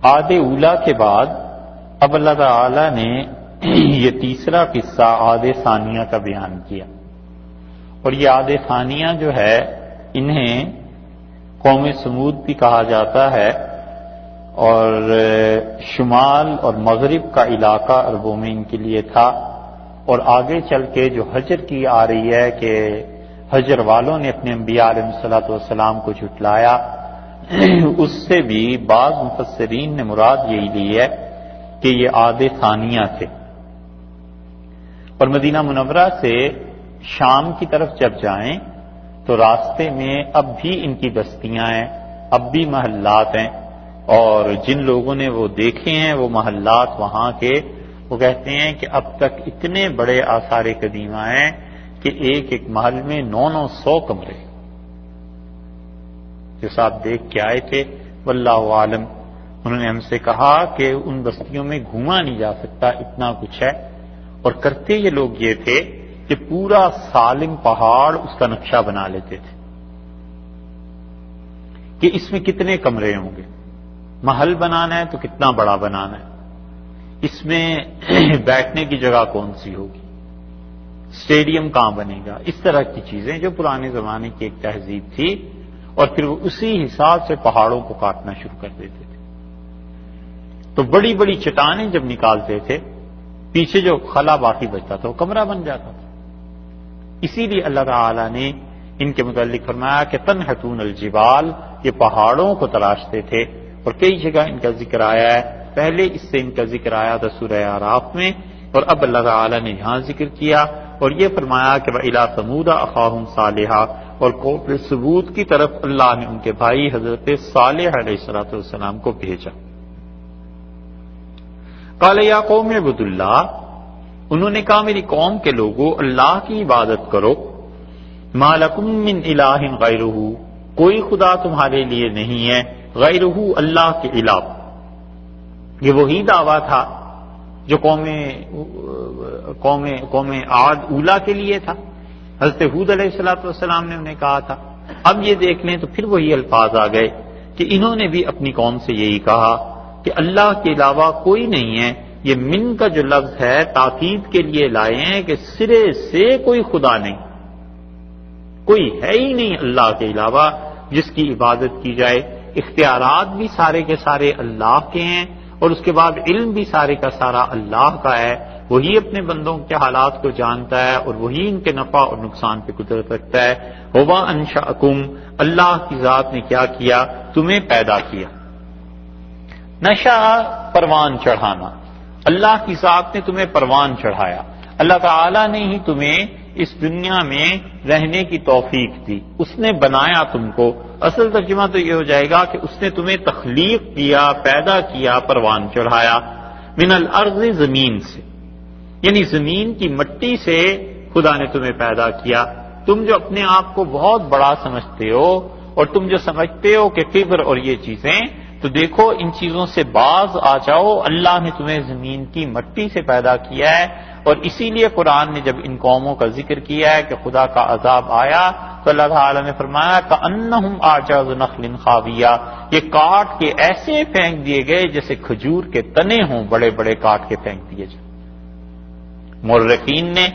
عہد اولا کے بعد اب اللہ تعالی نے یہ تیسرا قصہ عہد ثانیہ کا بیان کیا، اور یہ عہد ثانیہ جو ہے انہیں قوم سمود بھی کہا جاتا ہے، اور شمال اور مغرب کا علاقہ عربوں میں ان کے لیے تھا، اور آگے چل کے جو حجر کی آ رہی ہے کہ حجر والوں نے اپنے انبیاء علیہ الصلوۃ والسلام کو جھٹلایا، اس سے بھی بعض مفسرین نے مراد یہی لی ہے کہ یہ عہد ثانیہ تھے۔ اور مدینہ منورہ سے شام کی طرف جب جائیں تو راستے میں اب بھی ان کی بستیاں ہیں، اب بھی محلات ہیں، اور جن لوگوں نے وہ دیکھے ہیں وہ محلات وہاں کے، وہ کہتے ہیں کہ اب تک اتنے بڑے آثار قدیمہ ہیں کہ ایک ایک محل میں 900 کمرے جو صاحب دیکھ کے آئے تھے، واللہ عالم۔ انہوں نے ہم سے کہا کہ ان بستیوں میں گھوما نہیں جا سکتا، اتنا کچھ ہے، اور کرتے یہ لوگ یہ تھے کہ پورا سالم پہاڑ اس کا نقشہ بنا لیتے تھے کہ اس میں کتنے کمرے ہوں گے، محل بنانا ہے تو کتنا بڑا بنانا ہے، اس میں بیٹھنے کی جگہ کون سی ہوگی، اسٹیڈیم کہاں بنے گا، اس طرح کی چیزیں جو پرانے زمانے کی ایک تہذیب تھی، اور پھر وہ اسی حساب سے پہاڑوں کو کاٹنا شروع کر دیتے تھے۔ تو بڑی بڑی چٹانیں جب نکالتے تھے، پیچھے جو خلا باقی بچتا تھا وہ کمرہ بن جاتا تھا۔ اسی لیے اللہ تعالی نے ان کے متعلق فرمایا کہ تنحتون الجبال، یہ پہاڑوں کو تراشتے تھے، اور کئی جگہ ان کا ذکر آیا ہے، پہلے اس سے ان کا ذکر آیا تھا سورہ اعراف میں، اور اب اللہ تعالی نے یہاں ذکر کیا، اور یہ فرمایا کہ وَإِلَىٰ ثَمُودَ أَخَاهُمْ صَالِحًا، اور قوم ثمود کی طرف اللہ نے ان کے بھائی حضرت صالح علیہ السلام کو بھیجا۔ قال یا قوم اعبدوا اللہ، انہوں نے کہا میری قوم کے لوگوں اللہ کی عبادت کرو، ما لکم من الہ غیرہ، کوئی خدا تمہارے لیے نہیں ہے غیرہ اللہ کے علاوہ۔ یہ وہی دعویٰ تھا جو قوم عاد اولا کے لیے تھا، حضرت ہود علیہ السلام نے انہیں کہا تھا۔ اب یہ دیکھ لیں تو پھر وہی الفاظ آ گئے کہ انہوں نے بھی اپنی قوم سے یہی کہا کہ اللہ کے علاوہ کوئی نہیں ہے۔ یہ من کا جو لفظ ہے تاکید کے لیے لائے ہیں کہ سرے سے کوئی خدا نہیں، کوئی ہے ہی نہیں اللہ کے علاوہ جس کی عبادت کی جائے۔ اختیارات بھی سارے کے سارے اللہ کے ہیں، اور اس کے بعد علم بھی سارے کا سارا اللہ کا ہے، وہی اپنے بندوں کے حالات کو جانتا ہے، اور وہی ان کے نفع اور نقصان پہ قدرت رکھتا ہے۔ ہوا انشأکم، اللہ کی ذات نے کیا کیا، تمہیں پیدا کیا۔ نشا پروان چڑھانا، اللہ کی ذات نے تمہیں پروان چڑھایا، اللہ تعالی نے ہی تمہیں اس دنیا میں رہنے کی توفیق دی، اس نے بنایا تم کو۔ اصل ترجمہ تو یہ ہو جائے گا کہ اس نے تمہیں تخلیق کیا، پیدا کیا، پروان چڑھایا۔ من الارض، زمین سے، یعنی زمین کی مٹی سے خدا نے تمہیں پیدا کیا۔ تم جو اپنے آپ کو بہت بڑا سمجھتے ہو، اور تم جو سمجھتے ہو کہ کبر اور یہ چیزیں، تو دیکھو ان چیزوں سے باز آ جاؤ، اللہ نے تمہیں زمین کی مٹی سے پیدا کیا ہے۔ اور اسی لیے قرآن نے جب ان قوموں کا ذکر کیا ہے کہ خدا کا عذاب آیا تو اللہ تعالی نے فرمایا کأنہم اعجاز نخل خاویہ، یہ کاٹ کے ایسے پھینک دیے گئے جیسے کھجور کے تنے ہوں، بڑے بڑے کاٹ کے پھینک دیے جائیں۔ مورخین نے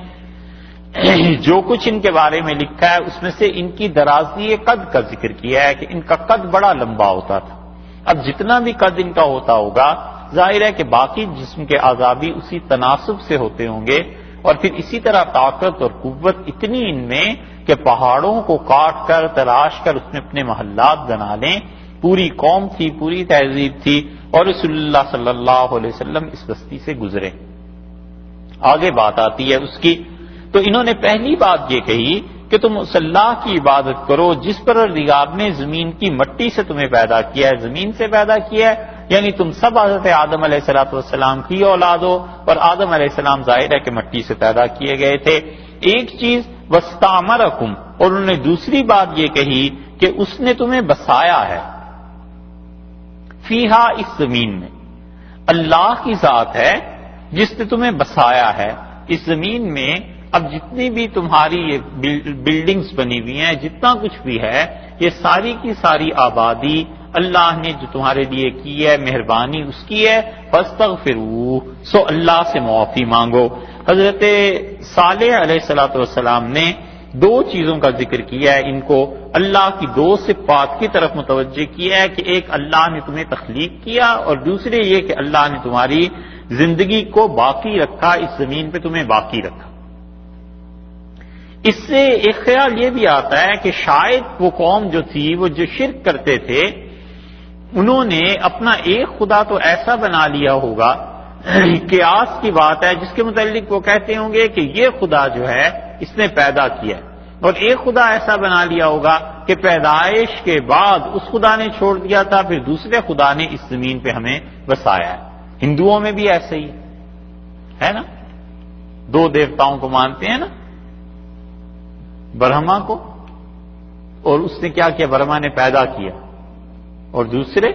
جو کچھ ان کے بارے میں لکھا ہے اس میں سے ان کی درازی قد کا ذکر کیا ہے کہ ان کا قد بڑا لمبا ہوتا تھا۔ اب جتنا بھی قد ان کا ہوتا ہوگا، ظاہر ہے کہ باقی جسم کے اعضاء بھی اسی تناسب سے ہوتے ہوں گے، اور پھر اسی طرح طاقت اور قوت اتنی ان میں کہ پہاڑوں کو کاٹ کر تراش کر اس میں اپنے محلات بنا لیں۔ پوری قوم تھی، پوری تہذیب تھی، اور رسول اللہ صلی اللہ علیہ وسلم اس بستی سے گزرے۔ آگے بات آتی ہے اس کی، تو انہوں نے پہلی بات یہ کہی کہ تم اس اللہ کی عبادت کرو جس پروردگار نے زمین کی مٹی سے تمہیں پیدا کیا ہے، زمین سے پیدا کیا ہے، یعنی تم سب حضرت آدم علیہ السلام کی اولاد ہو، اور آدم علیہ السلام ظاہر ہے کہ مٹی سے پیدا کیے گئے تھے۔ ایک چیز واستعمرکم، اور انہوں نے دوسری بات یہ کہی کہ اس نے تمہیں بسایا ہے، فیہا، اس زمین میں، اللہ کی ذات ہے جس نے تمہیں بسایا ہے اس زمین میں۔ اب جتنی بھی تمہاری یہ بلڈنگز بنی ہوئی ہیں، جتنا کچھ بھی ہے، یہ ساری کی ساری آبادی اللہ نے جو تمہارے لیے کی ہے مہربانی اس کی ہے، فاستغفروہ، سو اللہ سے معافی مانگو۔ حضرت صالح علیہ السلام نے دو چیزوں کا ذکر کیا ہے، ان کو اللہ کی دو صفات کی طرف متوجہ کیا ہے کہ ایک اللہ نے تمہیں تخلیق کیا، اور دوسرے یہ کہ اللہ نے تمہاری زندگی کو باقی رکھا، اس زمین پہ تمہیں باقی رکھا۔ اس سے ایک خیال یہ بھی آتا ہے کہ شاید وہ قوم جو تھی، وہ جو شرک کرتے تھے، انہوں نے اپنا ایک خدا تو ایسا بنا لیا ہوگا، قیاس کی بات ہے، جس کے متعلق وہ کہتے ہوں گے کہ یہ خدا جو ہے اس نے پیدا کیا ہے، اور ایک خدا ایسا بنا لیا ہوگا کہ پیدائش کے بعد اس خدا نے چھوڑ دیا تھا، پھر دوسرے خدا نے اس زمین پہ ہمیں بسایا ہے۔ ہندوؤں میں بھی ایسے ہی ہے نا، دو دیوتاؤں کو مانتے ہیں نا، برہما کو، اور اس نے کیا کیا، برہما نے پیدا کیا، اور دوسرے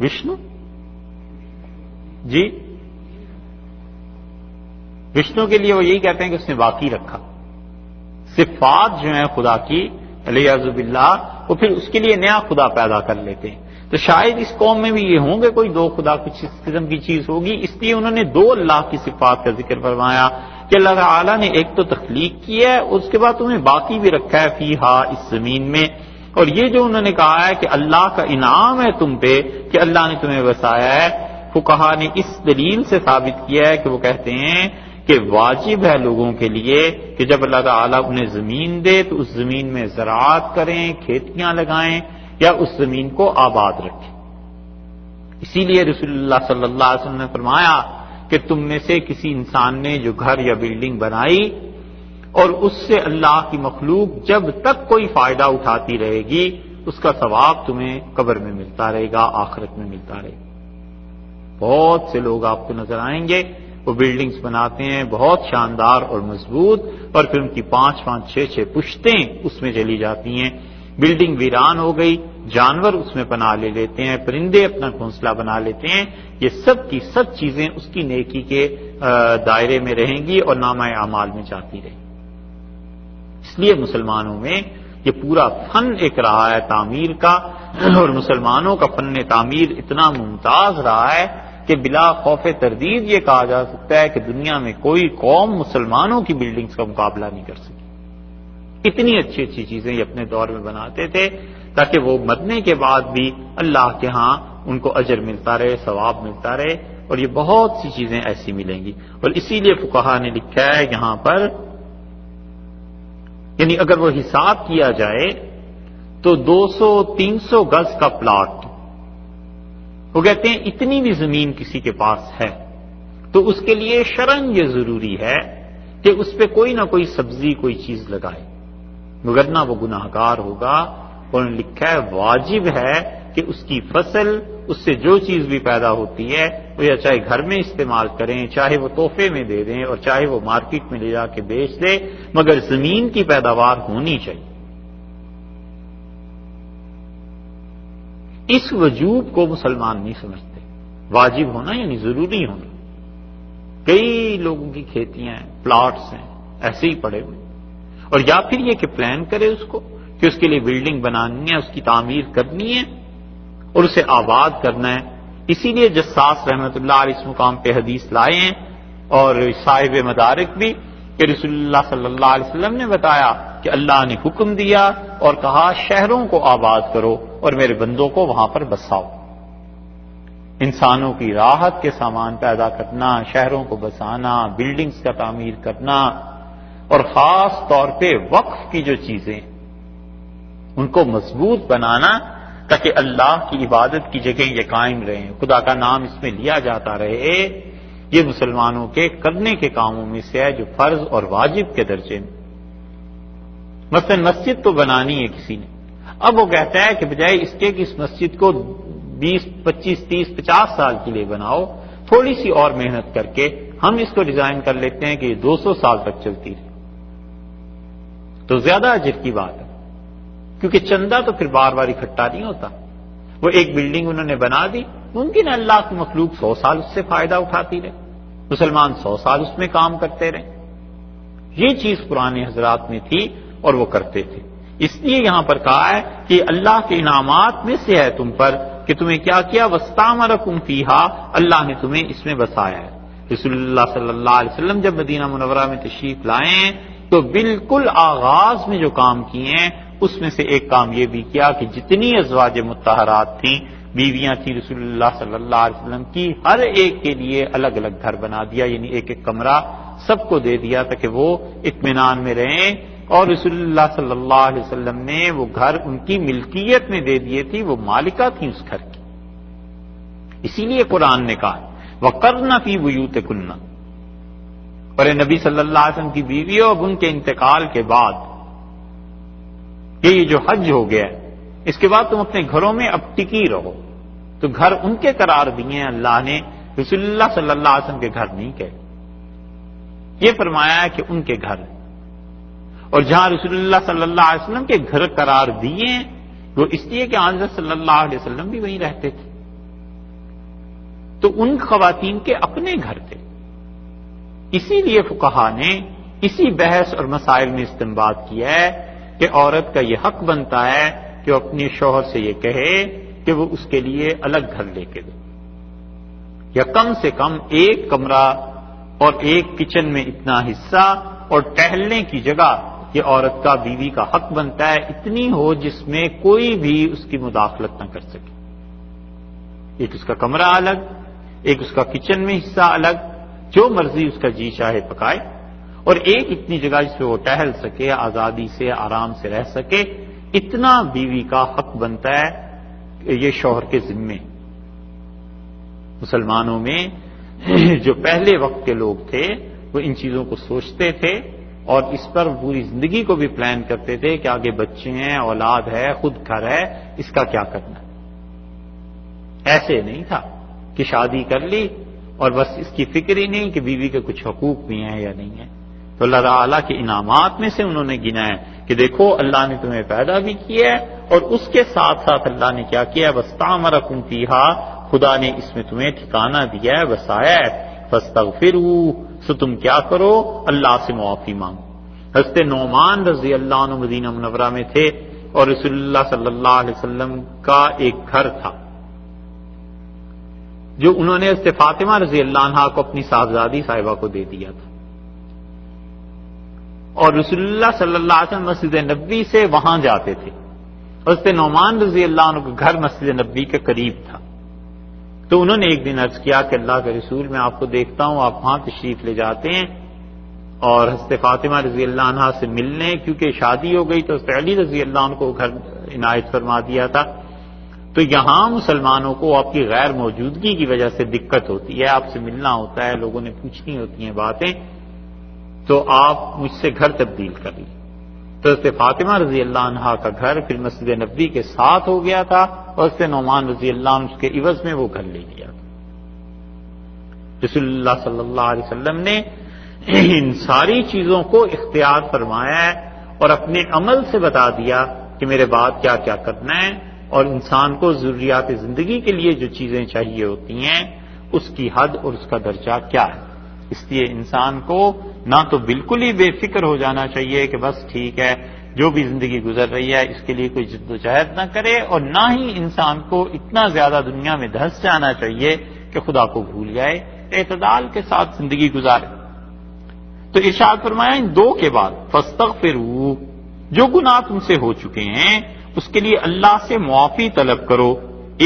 وشنو، جی وشنو کے لیے وہ یہی کہتے ہیں کہ اس نے باقی رکھا۔ صفات جو ہیں خدا کی علیہ باللہ، وہ پھر اس کے لیے نیا خدا پیدا کر لیتے ہیں۔ تو شاید اس قوم میں بھی یہ ہوں گے کوئی دو خدا، کچھ اس قسم کی چیز ہوگی، اس لیے انہوں نے دو اللہ کی صفات کا ذکر فرمایا کہ اللہ تعالیٰ نے ایک تو تخلیق کی ہے، اس کے بعد تمہیں باقی بھی رکھا ہے فیہا، اس زمین میں۔ اور یہ جو انہوں نے کہا ہے کہ اللہ کا انعام ہے تم پہ کہ اللہ نے تمہیں بسایا ہے، فقہا نے اس دلیل سے ثابت کیا ہے کہ وہ کہتے ہیں کہ واجب ہے لوگوں کے لیے کہ جب اللہ تعالیٰ انہیں زمین دے تو اس زمین میں زراعت کریں، کھیتیاں لگائیں، یا اس زمین کو آباد رکھیں۔ اسی لیے رسول اللہ صلی اللہ علیہ وسلم نے فرمایا کہ تم میں سے کسی انسان نے جو گھر یا بلڈنگ بنائی اور اس سے اللہ کی مخلوق جب تک کوئی فائدہ اٹھاتی رہے گی، اس کا ثواب تمہیں قبر میں ملتا رہے گا، آخرت میں ملتا رہے گا۔ بہت سے لوگ آپ کو نظر آئیں گے، وہ بلڈنگز بناتے ہیں بہت شاندار اور مضبوط، اور پھر ان کی 5-5 6-6 پشتیں اس میں چلی جاتی ہیں، بلڈنگ ویران ہو گئی، جانور اس میں پناہ لے لیتے ہیں، پرندے اپنا گھونسلہ بنا لیتے ہیں، یہ سب کی سب چیزیں اس کی نیکی کے دائرے میں رہیں گی اور نامہ اعمال میں جاتی رہیں گی۔ اس لیے مسلمانوں میں یہ پورا فن ایک رہا ہے تعمیر کا، اور مسلمانوں کا فن تعمیر اتنا ممتاز رہا ہے کہ بلا خوف تردید یہ کہا جا سکتا ہے کہ دنیا میں کوئی قوم مسلمانوں کی بلڈنگز کا مقابلہ نہیں کر سکی۔ اتنی اچھی اچھی چیزیں یہ اپنے دور میں بناتے تھے تاکہ وہ مرنے کے بعد بھی اللہ کے ہاں ان کو اجر ملتا رہے، ثواب ملتا رہے، اور یہ بہت سی چیزیں ایسی ملیں گی۔ اور اسی لیے فقہا نے لکھا ہے یہاں پر، یعنی اگر وہ حساب کیا جائے تو 200-300 گز کا پلاٹ، وہ کہتے ہیں اتنی بھی زمین کسی کے پاس ہے تو اس کے لیے شرعاً یہ ضروری ہے کہ اس پہ کوئی نہ کوئی سبزی، کوئی چیز لگائے، وگرنہ وہ گناہگار ہوگا۔ انہوں نے لکھا ہے واجب ہے کہ اس کی فصل، اس سے جو چیز بھی پیدا ہوتی ہے، وہ یا چاہے گھر میں استعمال کریں، چاہے وہ تحفے میں دے دیں، اور چاہے وہ مارکیٹ میں لے جا کے بیچ دیں، مگر زمین کی پیداوار ہونی چاہیے۔ اس وجوب کو مسلمان نہیں سمجھتے، واجب ہونا یعنی ضروری ہونا۔ کئی لوگوں کی کھیتیاں ہیں، پلاٹس ہیں، ایسے ہی پڑے ہوئے، اور یا پھر یہ کہ پلان کرے اس کو کہ اس کے لیے بلڈنگ بنانی ہے، اس کی تعمیر کرنی ہے اور اسے آباد کرنا ہے۔ اسی لیے جساس رحمۃ اللہ علیہ اس مقام پہ حدیث لائے ہیں، اور صاحب مدارک بھی، کہ رسول اللہ صلی اللہ علیہ وسلم نے بتایا کہ اللہ نے حکم دیا اور کہا شہروں کو آباد کرو اور میرے بندوں کو وہاں پر بساؤ۔ انسانوں کی راحت کے سامان پیدا کرنا، شہروں کو بسانا، بلڈنگز کا تعمیر کرنا، اور خاص طور پہ وقف کی جو چیزیں ان کو مضبوط بنانا تاکہ اللہ کی عبادت کی جگہ یہ قائم رہیں، خدا کا نام اس میں لیا جاتا رہے، یہ مسلمانوں کے کرنے کے کاموں میں سے ہے جو فرض اور واجب کے درجے میں۔ مثلا مسجد تو بنانی ہے کسی نے، اب وہ کہتا ہے کہ بجائے اس کے کہ اس مسجد کو 20 25 30 50 سال کے لیے بناؤ، تھوڑی سی اور محنت کر کے ہم اس کو ڈیزائن کر لیتے ہیں کہ یہ 200 سال تک چلتی رہے، تو زیادہ اجر کی بات ہے، کیونکہ چندہ تو پھر بار بار اکٹھا نہیں ہوتا۔ وہ ایک بلڈنگ انہوں نے بنا دی، ممکن ہے اللہ کی مخلوق 100 سال اس سے فائدہ اٹھاتی رہے، مسلمان 100 سال اس میں کام کرتے رہے۔ یہ چیز پرانے حضرات میں تھی اور وہ کرتے تھے۔ اس لیے یہاں پر کہا ہے کہ اللہ کے انعامات میں سے ہے تم پر کہ تمہیں کیا کیا، وَاسْتَعْمَرَكُمْ فِيهَا، اللہ نے تمہیں اس میں بسایا ہے۔ رسول اللہ صلی اللہ علیہ وسلم جب مدینہ منورہ میں تشریف لائیں تو بالکل آغاز میں جو کام کیے ہیں اس میں سے ایک کام یہ بھی کیا کہ جتنی ازواج مطہرات تھیں، بیویاں تھیں رسول اللہ صلی اللہ علیہ وسلم کی، ہر ایک کے لیے الگ الگ گھر بنا دیا، یعنی ایک ایک کمرہ سب کو دے دیا تاکہ وہ اطمینان میں رہیں، اور رسول اللہ صلی اللہ علیہ وسلم نے وہ گھر ان کی ملکیت میں دے دیے تھی، وہ مالکہ تھیں اس گھر کی۔ اسی لیے قرآن نے کہا وَقَرْنَ فِي بُيُوتِكُنَّ، اور نبی صلی اللہ علیہ وسلم کی بیویوں اب ان کے انتقال کے بعد کہ یہ جو حج ہو گیا ہے اس کے بعد تم اپنے گھروں میں اب ٹکی رہو، تو گھر ان کے قرار دیے ہیں اللہ نے، رسول اللہ صلی اللہ علیہ وسلم کے گھر نہیں کہے، یہ فرمایا ہے کہ ان کے گھر، اور جہاں رسول اللہ صلی اللہ علیہ وسلم کے گھر قرار دیے ہیں وہ اس لیے کہ حضرت صلی اللہ علیہ وسلم بھی وہیں رہتے تھے، تو ان خواتین کے اپنے گھر تھے۔ اسی لیے فقہا نے اسی بحث اور مسائل میں استنباط کیا ہے کہ عورت کا یہ حق بنتا ہے کہ وہ اپنے شوہر سے یہ کہے کہ وہ اس کے لیے الگ گھر لے کے دے، یا کم سے کم ایک کمرہ اور ایک کچن میں اتنا حصہ اور ٹہلنے کی جگہ یہ عورت کا بیوی کا حق بنتا ہے اتنی ہو جس میں کوئی بھی اس کی مداخلت نہ کر سکے، ایک اس کا کمرہ الگ، ایک اس کا کچن میں حصہ الگ، جو مرضی اس کا جی چاہے پکائے، اور ایک اتنی جگہ جس پہ وہ ٹہل سکے، آزادی سے آرام سے رہ سکے، اتنا بیوی کا حق بنتا ہے یہ شوہر کے ذمے۔ مسلمانوں میں جو پہلے وقت کے لوگ تھے وہ ان چیزوں کو سوچتے تھے اور اس پر پوری زندگی کو بھی پلان کرتے تھے کہ آگے بچے ہیں، اولاد ہے، خود گھر ہے، اس کا کیا کرنا ہے۔ ایسے نہیں تھا کہ شادی کر لی اور بس اس کی فکر ہی نہیں کہ بیوی کے کچھ حقوق بھی ہیں یا نہیں ہیں۔ تو اللہ تعالیٰ کے انعامات میں سے انہوں نے گنا ہے کہ دیکھو اللہ نے تمہیں پیدا بھی کیا ہے، اور اس کے ساتھ ساتھ اللہ نے کیا کیا، وَاسْتَعْمَرَكُمْ فِيهَا، خدا نے اس میں تمہیں ٹھکانہ دیا ہے، بسایا ہے، فَاسْتَغْفِرُوا، سو تم کیا کرو، اللہ سے معافی مانگو۔ حضرت نعمان رضی اللہ عنہ مدینہ منورہ میں تھے اور رسول اللہ صلی اللہ علیہ وسلم کا ایک گھر تھا جو انہوں نے حضرت فاطمہ رضی اللہ عنہا کو اپنی صاحبزادی صاحبہ کو دے دیا تھا، اور رسول اللہ صلی اللہ علیہ وسلم مسجد نبوی سے وہاں جاتے تھے، حضرت نعمان رضی اللہ عنہ کا گھر مسجد نبوی کے قریب تھا، تو انہوں نے ایک دن عرض کیا کہ اللہ کے رسول میں آپ کو دیکھتا ہوں آپ وہاں تشریف لے جاتے ہیں اور حضرت فاطمہ رضی اللہ عنہا سے ملنے، کیونکہ شادی ہو گئی تو حضرت علی رضی اللہ عنہ کو گھر عنایت فرما دیا تھا، تو یہاں مسلمانوں کو آپ کی غیر موجودگی کی وجہ سے دقت ہوتی ہے، آپ سے ملنا ہوتا ہے، لوگوں نے پوچھنی ہوتی ہیں باتیں، تو آپ مجھ سے گھر تبدیل کر لیں۔ تو حضرت فاطمہ رضی اللہ عنہا کا گھر پھر مسجد نبوی کے ساتھ ہو گیا تھا، اور حضرت نعمان رضی اللہ عنہ کے عوض میں وہ گھر لے لیا تھا۔ رسول اللہ صلی اللہ علیہ وسلم نے ان ساری چیزوں کو اختیار فرمایا ہے اور اپنے عمل سے بتا دیا کہ میرے بعد کیا کیا کرنا ہے، اور انسان کو ضروریات زندگی کے لیے جو چیزیں چاہیے ہوتی ہیں اس کی حد اور اس کا درجہ کیا ہے۔ اس لیے انسان کو نہ تو بالکل ہی بے فکر ہو جانا چاہیے کہ بس ٹھیک ہے جو بھی زندگی گزر رہی ہے اس کے لیے کوئی جد و جہد نہ کرے، اور نہ ہی انسان کو اتنا زیادہ دنیا میں دھس جانا چاہیے کہ خدا کو بھول جائے، اعتدال کے ساتھ زندگی گزارے۔ تو ارشاد فرمایا ان دو کے بعد فاستغفروا، جو گناہ تم سے ہو چکے ہیں اس کے لیے اللہ سے معافی طلب کرو،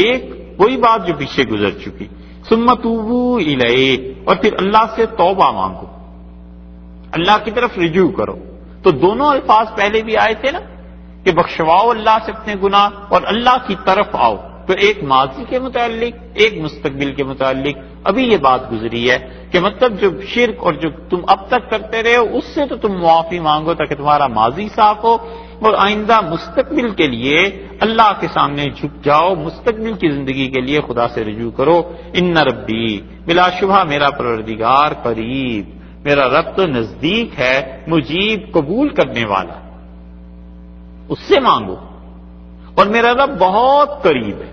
ایک وہی بات جو پیچھے گزر چکی، ثم توبوا الیہ، اور پھر اللہ سے توبہ مانگو، اللہ کی طرف رجوع کرو۔ تو دونوں الفاظ پہلے بھی آئے تھے نا کہ بخشواؤ اللہ سے اپنے گناہ اور اللہ کی طرف آؤ، تو ایک ماضی کے متعلق ایک مستقبل کے متعلق ابھی یہ بات گزری ہے کہ مطلب جو شرک اور جو تم اب تک کرتے رہے ہو اس سے تو تم معافی مانگو تاکہ تمہارا ماضی صاف ہو، اور آئندہ مستقبل کے لیے اللہ کے سامنے جھک جاؤ، مستقبل کی زندگی کے لیے خدا سے رجوع کرو۔ ان ربی، بلا شبہ میرا پروردگار قریب، میرا رب تو نزدیک ہے، مجیب قبول کرنے والا، اس سے مانگو، اور میرا رب بہت قریب ہے،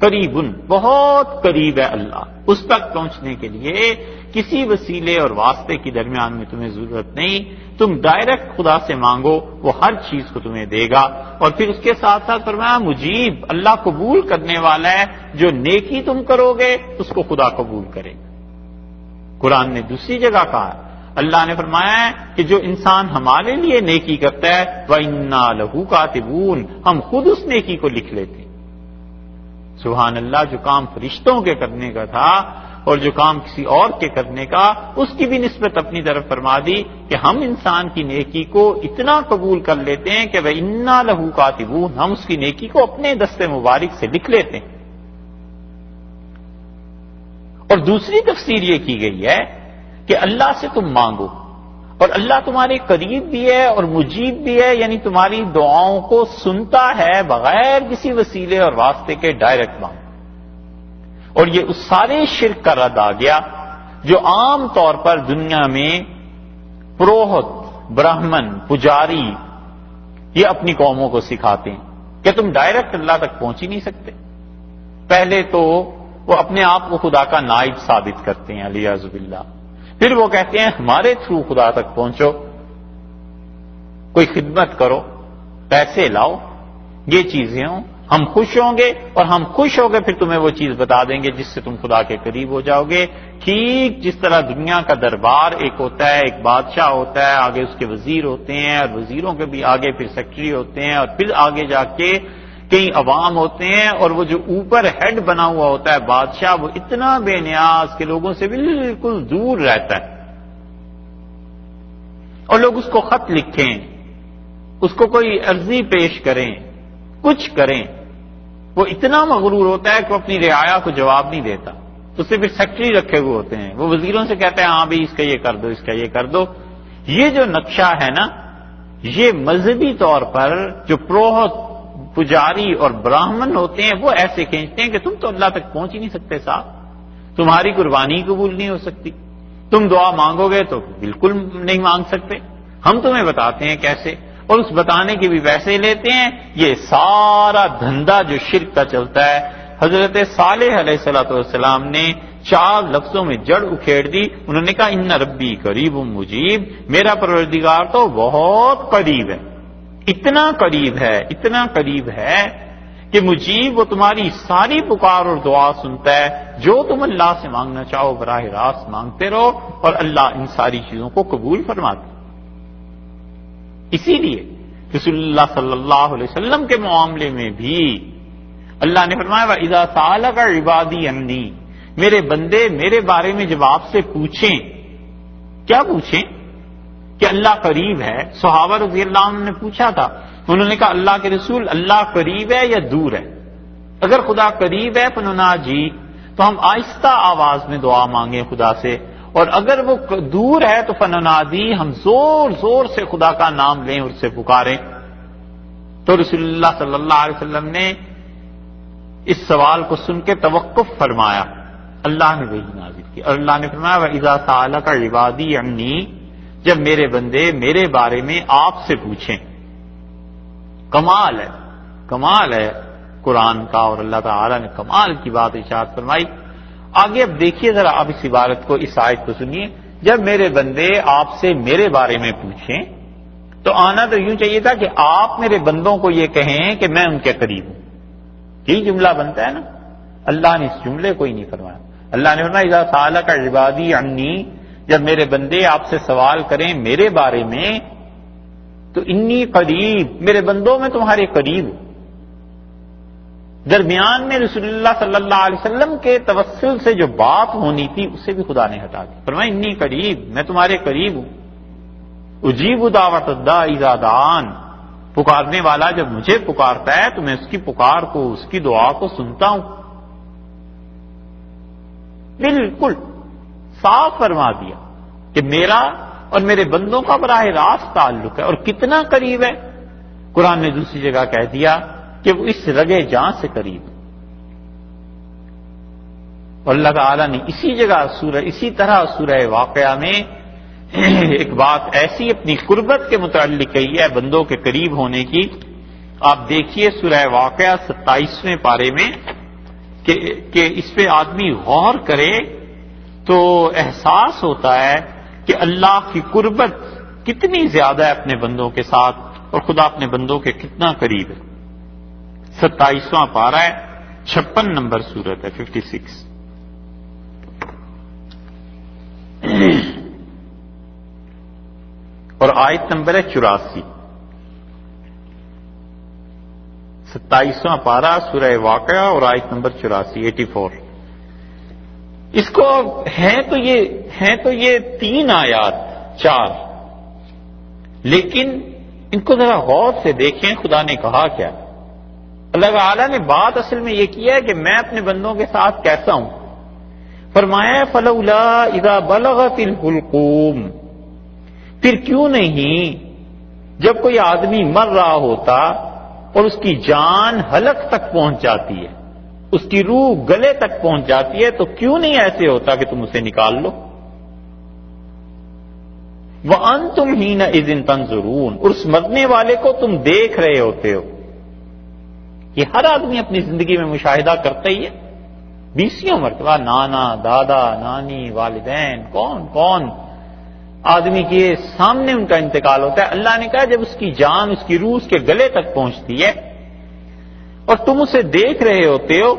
قریب، بہت قریب ہے اللہ، اس تک پہنچنے کے لیے کسی وسیلے اور واسطے کی درمیان میں تمہیں ضرورت نہیں، تم ڈائریکٹ خدا سے مانگو، وہ ہر چیز کو تمہیں دے گا۔ اور پھر اس کے ساتھ ساتھ فرمایا مجیب، اللہ قبول کرنے والا ہے، جو نیکی تم کرو گے اس کو خدا قبول کرے گا۔ قرآن نے دوسری جگہ کہا، اللہ نے فرمایا ہے کہ جو انسان ہمارے لیے نیکی کرتا ہے وَإِنَّا لَهُ كَاتِبُونَ، ہم خود اس نیکی کو لکھ لیتے ہیں۔ سبحان اللہ، جو کام فرشتوں کے کرنے کا تھا اور جو کام کسی اور کے کرنے کا، اس کی بھی نسبت اپنی طرف فرما دی کہ ہم انسان کی نیکی کو اتنا قبول کر لیتے ہیں کہ وَإِنَّا لَهُ كَاتِبُونَ، ہم اس کی نیکی کو اپنے دست مبارک سے لکھ لیتے ہیں۔ اور دوسری تفسیر یہ کی گئی ہے کہ اللہ سے تم مانگو اور اللہ تمہارے قریب بھی ہے اور مجیب بھی ہے، یعنی تمہاری دعاؤں کو سنتا ہے بغیر کسی وسیلے اور واسطے کے، ڈائریکٹ مانگو۔ اور یہ اس سارے شرک کا رد آ گیا جو عام طور پر دنیا میں پروہت، براہمن، پجاری یہ اپنی قوموں کو سکھاتے ہیں کہ تم ڈائریکٹ اللہ تک پہنچ ہی نہیں سکتے۔ پہلے تو وہ اپنے آپ کو خدا کا نائب ثابت کرتے ہیں علیاذ باللہ، پھر وہ کہتے ہیں ہمارے تھرو خدا تک پہنچو، کوئی خدمت کرو، پیسے لاؤ، یہ چیزیں ہوں، ہم خوش ہوں گے اور ہم خوش ہو گے پھر تمہیں وہ چیز بتا دیں گے جس سے تم خدا کے قریب ہو جاؤ گے۔ ٹھیک جس طرح دنیا کا دربار ایک ہوتا ہے، ایک بادشاہ ہوتا ہے، آگے اس کے وزیر ہوتے ہیں اور وزیروں کے بھی آگے پھر سیکٹری ہوتے ہیں اور پھر آگے جا کے کئی عوام ہوتے ہیں، اور وہ جو اوپر ہیڈ بنا ہوا ہوتا ہے بادشاہ، وہ اتنا بے نیاز کہ لوگوں سے بالکل دور رہتا ہے، اور لوگ اس کو خط لکھیں، اس کو کوئی عرضی پیش کریں، کچھ کریں، وہ اتنا مغرور ہوتا ہے کہ وہ اپنی رعایا کو جواب نہیں دیتا، اس سے پھر سیکٹری رکھے ہوئے ہوتے ہیں، وہ وزیروں سے کہتے ہیں ہاں بھی اس کا یہ کر دو، اس کا یہ کر دو۔ یہ جو نقشہ ہے نا، یہ مذہبی طور پر جو پروہت، پجاری اور براہمن ہوتے ہیں وہ ایسے کھینچتے ہیں کہ تم تو اللہ تک پہنچ ہی نہیں سکتے صاحب، تمہاری قربانی قبول نہیں ہو سکتی، تم دعا مانگو گے تو بالکل نہیں مانگ سکتے، ہم تمہیں بتاتے ہیں کیسے، اور اس بتانے کے بھی پیسے لیتے ہیں۔ یہ سارا دھندا جو شرک کا چلتا ہے، حضرت صالح علیہ السلام نے 4 لفظوں میں جڑ اکھیڑ دی۔ انہوں نے کہا ان ربی قریب مجیب، میرا پروردگار تو بہت قریب ہے، اتنا قریب ہے، اتنا قریب ہے کہ مجیب، وہ تمہاری ساری پکار اور دعا سنتا ہے، جو تم اللہ سے مانگنا چاہو براہ راست مانگتے رہو اور اللہ ان ساری چیزوں کو قبول فرماتا ہے۔ اسی لیے رسول اللہ صلی اللہ علیہ وسلم کے معاملے میں بھی اللہ نے فرمایا وَإِذَا سَأَلَكَ عِبَادِي عَنِّي، میرے بندے میرے بارے میں جب آپ سے پوچھیں، کیا پوچھیں؟ کہ اللہ قریب ہے۔ صحابہ رضی اللہ عنہ نے پوچھا تھا، انہوں نے کہا اللہ کے رسول، اللہ قریب ہے یا دور ہے؟ اگر خدا قریب ہے فنناجی، تو ہم آہستہ آواز میں دعا مانگیں خدا سے، اور اگر وہ دور ہے تو فننادی، ہم زور زور سے خدا کا نام لیں اور اسے پکاریں۔ تو رسول اللہ صلی اللہ علیہ وسلم نے اس سوال کو سن کے توقف فرمایا، اللہ نے وحی نازل کی اور اللہ نے فرمایا وَإِذَا سَأَلَكَ عِبَادِي عَنِّي، جب میرے بندے میرے بارے میں آپ سے پوچھیں۔ کمال ہے، کمال ہے قرآن کا، اور اللہ تعالیٰ نے کمال کی بات ارشاد فرمائی۔ آگے اب دیکھیے ذرا، آپ اس عبارت کو، اس آیت کو سنیے، جب میرے بندے آپ سے میرے بارے میں پوچھیں، تو آنا تو یوں چاہیے تھا کہ آپ میرے بندوں کو یہ کہیں کہ میں ان کے قریب ہوں، یہی جملہ بنتا ہے نا۔ اللہ نے اس جملے کو ہی نہیں فرمایا۔ اللہ نے فرمایا اذا سألک عبادی عنی، جب میرے بندے آپ سے سوال کریں میرے بارے میں، تو انی قریب، میرے بندوں میں تمہارے قریب ہوں۔ درمیان میں رسول اللہ صلی اللہ علیہ وسلم کے توسل سے جو بات ہونی تھی اسے بھی خدا نے ہٹا دی، فرمایا انی قریب، میں تمہارے قریب ہوں۔ اجیب دعوت الداعی اذا دعان، پکارنے والا جب مجھے پکارتا ہے تو میں اس کی پکار کو، اس کی دعا کو سنتا ہوں۔ بالکل صاف فرما دیا کہ میرا اور میرے بندوں کا براہ راست تعلق ہے، اور کتنا قریب ہے۔ قرآن نے دوسری جگہ کہہ دیا کہ وہ اس رگے جاں سے قریب، اور اللہ تعالیٰ نے اسی طرح سورہ واقعہ میں ایک بات ایسی اپنی قربت کے متعلق کہی ہے، بندوں کے قریب ہونے کی۔ آپ دیکھیے سورہ واقعہ 27ویں پارے میں کہ اس پہ آدمی غور کرے تو احساس ہوتا ہے کہ اللہ کی قربت کتنی زیادہ ہے اپنے بندوں کے ساتھ اور خدا اپنے بندوں کے کتنا قریب ہے۔ 27واں پارہ ہے، 56 نمبر سورت ہے، 56۔ اور آیت نمبر ہے 84۔ 27واں پارہ سورہ واقعہ اور آیت نمبر 84، 84۔ اس کو ہیں تو یہ 3 آیات 4، لیکن ان کو ذرا غور سے دیکھیں خدا نے کہا کیا۔ اللہ تعالیٰ نے بات اصل میں یہ کیا ہے کہ میں اپنے بندوں کے ساتھ کیسا ہوں۔ فرمایا فلولا اذا بلغت الحلقوم، پھر کیوں نہیں جب کوئی آدمی مر رہا ہوتا اور اس کی جان حلق تک پہنچ جاتی ہے، اس کی روح گلے تک پہنچ جاتی ہے، تو کیوں نہیں ایسے ہوتا کہ تم اسے نکال لو؟ وَأَنْتُمْ حِينَئِذٍ تَنظُرُونَ، اور اس مرنے والے کو تم دیکھ رہے ہوتے ہو۔ یہ ہر آدمی اپنی زندگی میں مشاہدہ کرتا ہی ہے، 20 مرتبہ نانا، دادا، نانی، والدین، کون آدمی کے سامنے ان کا انتقال ہوتا ہے۔ اللہ نے کہا جب اس کی جان، اس کی روح اس کے گلے تک پہنچتی ہے اور تم اسے دیکھ رہے ہوتے ہو،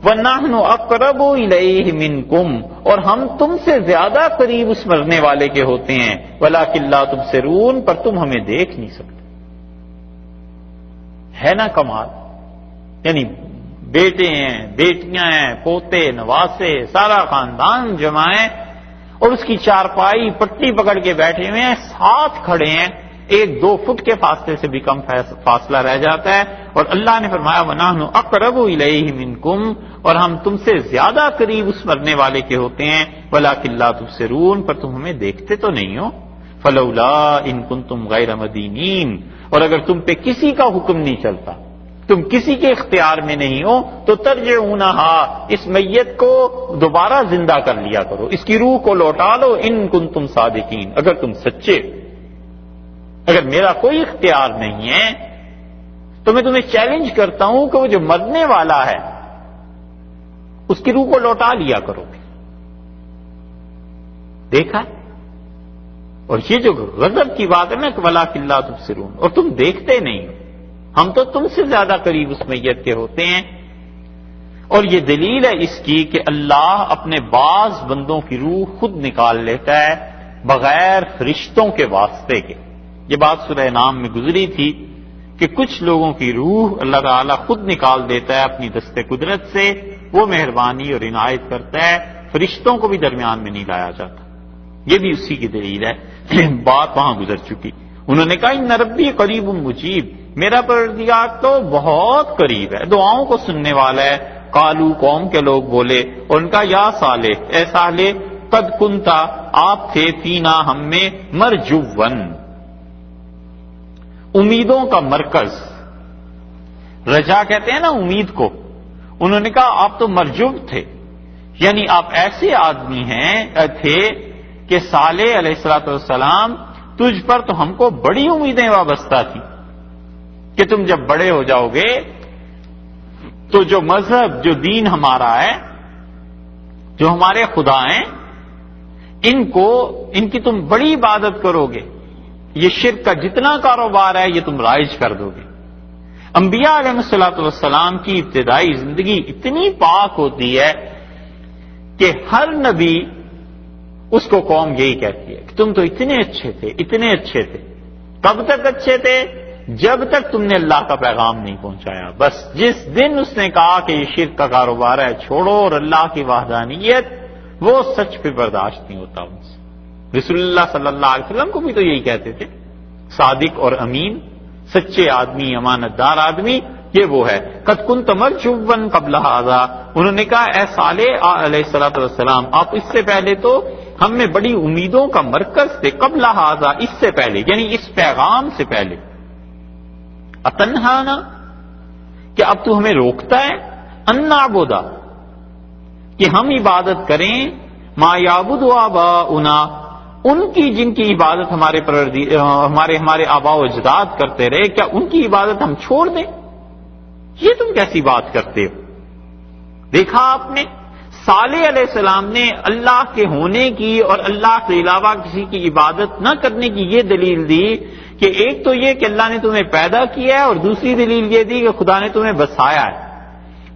وَنَحْنُ أَقْرَبُ إِلَيْهِ مِنْكُمْ، اور ہم تم سے زیادہ قریب اس مرنے والے کے ہوتے ہیں، وَلَٰكِن لَّا تُبْصِرُونَ، پر تم ہمیں دیکھ نہیں سکتے۔ ہے نا کمال؟ یعنی بیٹے ہیں، بیٹیاں ہیں، پوتے، نواسے، سارا خاندان جمع ہے اور اس کی چارپائی پٹی پکڑ کے بیٹھے ہوئے ہیں، ساتھ کھڑے ہیں، 1-2 فٹ کے فاصلے سے بھی کم فاصلہ رہ جاتا ہے، اور اللہ نے فرمایا وَنَحْنُ أَقْرَبُ إِلَيْهِ مِنْكُمْ، اور ہم تم سے زیادہ قریب اس مرنے والے کے ہوتے ہیں، وَلَٰكِن لَّا تُبْصِرُونَ، پر تم ہمیں دیکھتے تو نہیں ہو۔ فَلَوْلَا إِن كُنتُمْ غَيْرَ مَدِينِينَ، اور اگر تم پہ کسی کا حکم نہیں چلتا، تم کسی کے اختیار میں نہیں ہو، تو ترجعونہا، اس میت کو دوبارہ زندہ کر لیا کرو، اس کی روح کو لوٹا لو، ان کنتم صادقین، اگر تم سچے۔ اگر میرا کوئی اختیار نہیں ہے تو میں تمہیں چیلنج کرتا ہوں کہ وہ جو مرنے والا ہے اس کی روح کو لوٹا لیا کرو۔ دیکھا؟ اور یہ جو غضب کی بات ہے نا کہ وَلَٰكِن لَّا تُبْصِرُونَ، اور تم دیکھتے نہیں، ہم تو تم سے زیادہ قریب اس میت کے ہوتے ہیں۔ اور یہ دلیل ہے اس کی کہ اللہ اپنے بعض بندوں کی روح خود نکال لیتا ہے بغیر فرشتوں کے واسطے کے۔ یہ بات سورہ نام میں گزری تھی کہ کچھ لوگوں کی روح اللہ تعالیٰ خود نکال دیتا ہے اپنی دست قدرت سے، وہ مہربانی اور عنایت کرتا ہے، فرشتوں کو بھی درمیان میں نہیں لایا جاتا۔ یہ بھی اسی کی دلیل ہے، بات وہاں گزر چکی۔ انہوں نے کہا ان ربی قریب مجیب، میرا پروردگار تو بہت قریب ہے، دعاؤں کو سننے والا ہے۔ قالو، قوم کے لوگ بولے، اور ان کا یا صالح، اے صالح، قد کنتا، آپ تھے، فینا، ہم میں، مرجون، امیدوں کا مرکز، رجا کہتے ہیں نا امید کو۔ انہوں نے کہا آپ تو مرجوب تھے، یعنی آپ ایسے آدمی تھے کہ صالح علیہ السلام، تجھ پر تو ہم کو بڑی امیدیں وابستہ تھی کہ تم جب بڑے ہو جاؤ گے تو جو مذہب، جو دین ہمارا ہے، جو ہمارے خدا ہیں، ان کی تم بڑی عبادت کرو گے، یہ شرک کا جتنا کاروبار ہے یہ تم رائج کر دو گے۔ انبیاء علیہ السلام کی ابتدائی زندگی اتنی پاک ہوتی ہے کہ ہر نبی اس کو قوم یہی کہتی ہے کہ تم تو اتنے اچھے تھے، اتنے اچھے تھے۔ کب تک اچھے تھے؟ جب تک تم نے اللہ کا پیغام نہیں پہنچایا۔ بس جس دن اس نے کہا کہ یہ شرک کا کاروبار ہے چھوڑو اور اللہ کی وحدانیت، وہ سچ پہ برداشت نہیں ہوتا ان سے۔ رسول اللہ صلی اللہ علیہ وسلم کو بھی تو یہی کہتے تھے، صادق اور امین، سچے آدمی، امانت دار آدمی، یہ وہ ہے۔ قد کنت مرجوا قبل ھذا، انہوں نے کہا اے صالح علیہ السلام، آپ اس سے پہلے تو ہم میں بڑی امیدوں کا مرکز تھے، قبل ھذا، اس سے پہلے، یعنی اس پیغام سے پہلے۔ اتنہانا، کہ اب تو ہمیں روکتا ہے، ان نعبد، کہ ہم عبادت کریں، ما یعبد آباؤنا، ان کی جن کی عبادت ہمارے آباء و اجداد کرتے رہے، کیا ان کی عبادت ہم چھوڑ دیں؟ یہ تم کیسی بات کرتے ہو؟ دیکھا آپ نے صالح علیہ السلام نے اللہ کے ہونے کی اور اللہ کے علاوہ کسی کی عبادت نہ کرنے کی یہ دلیل دی کہ ایک تو یہ کہ اللہ نے تمہیں پیدا کیا ہے، اور دوسری دلیل یہ دی کہ خدا نے تمہیں بسایا ہے،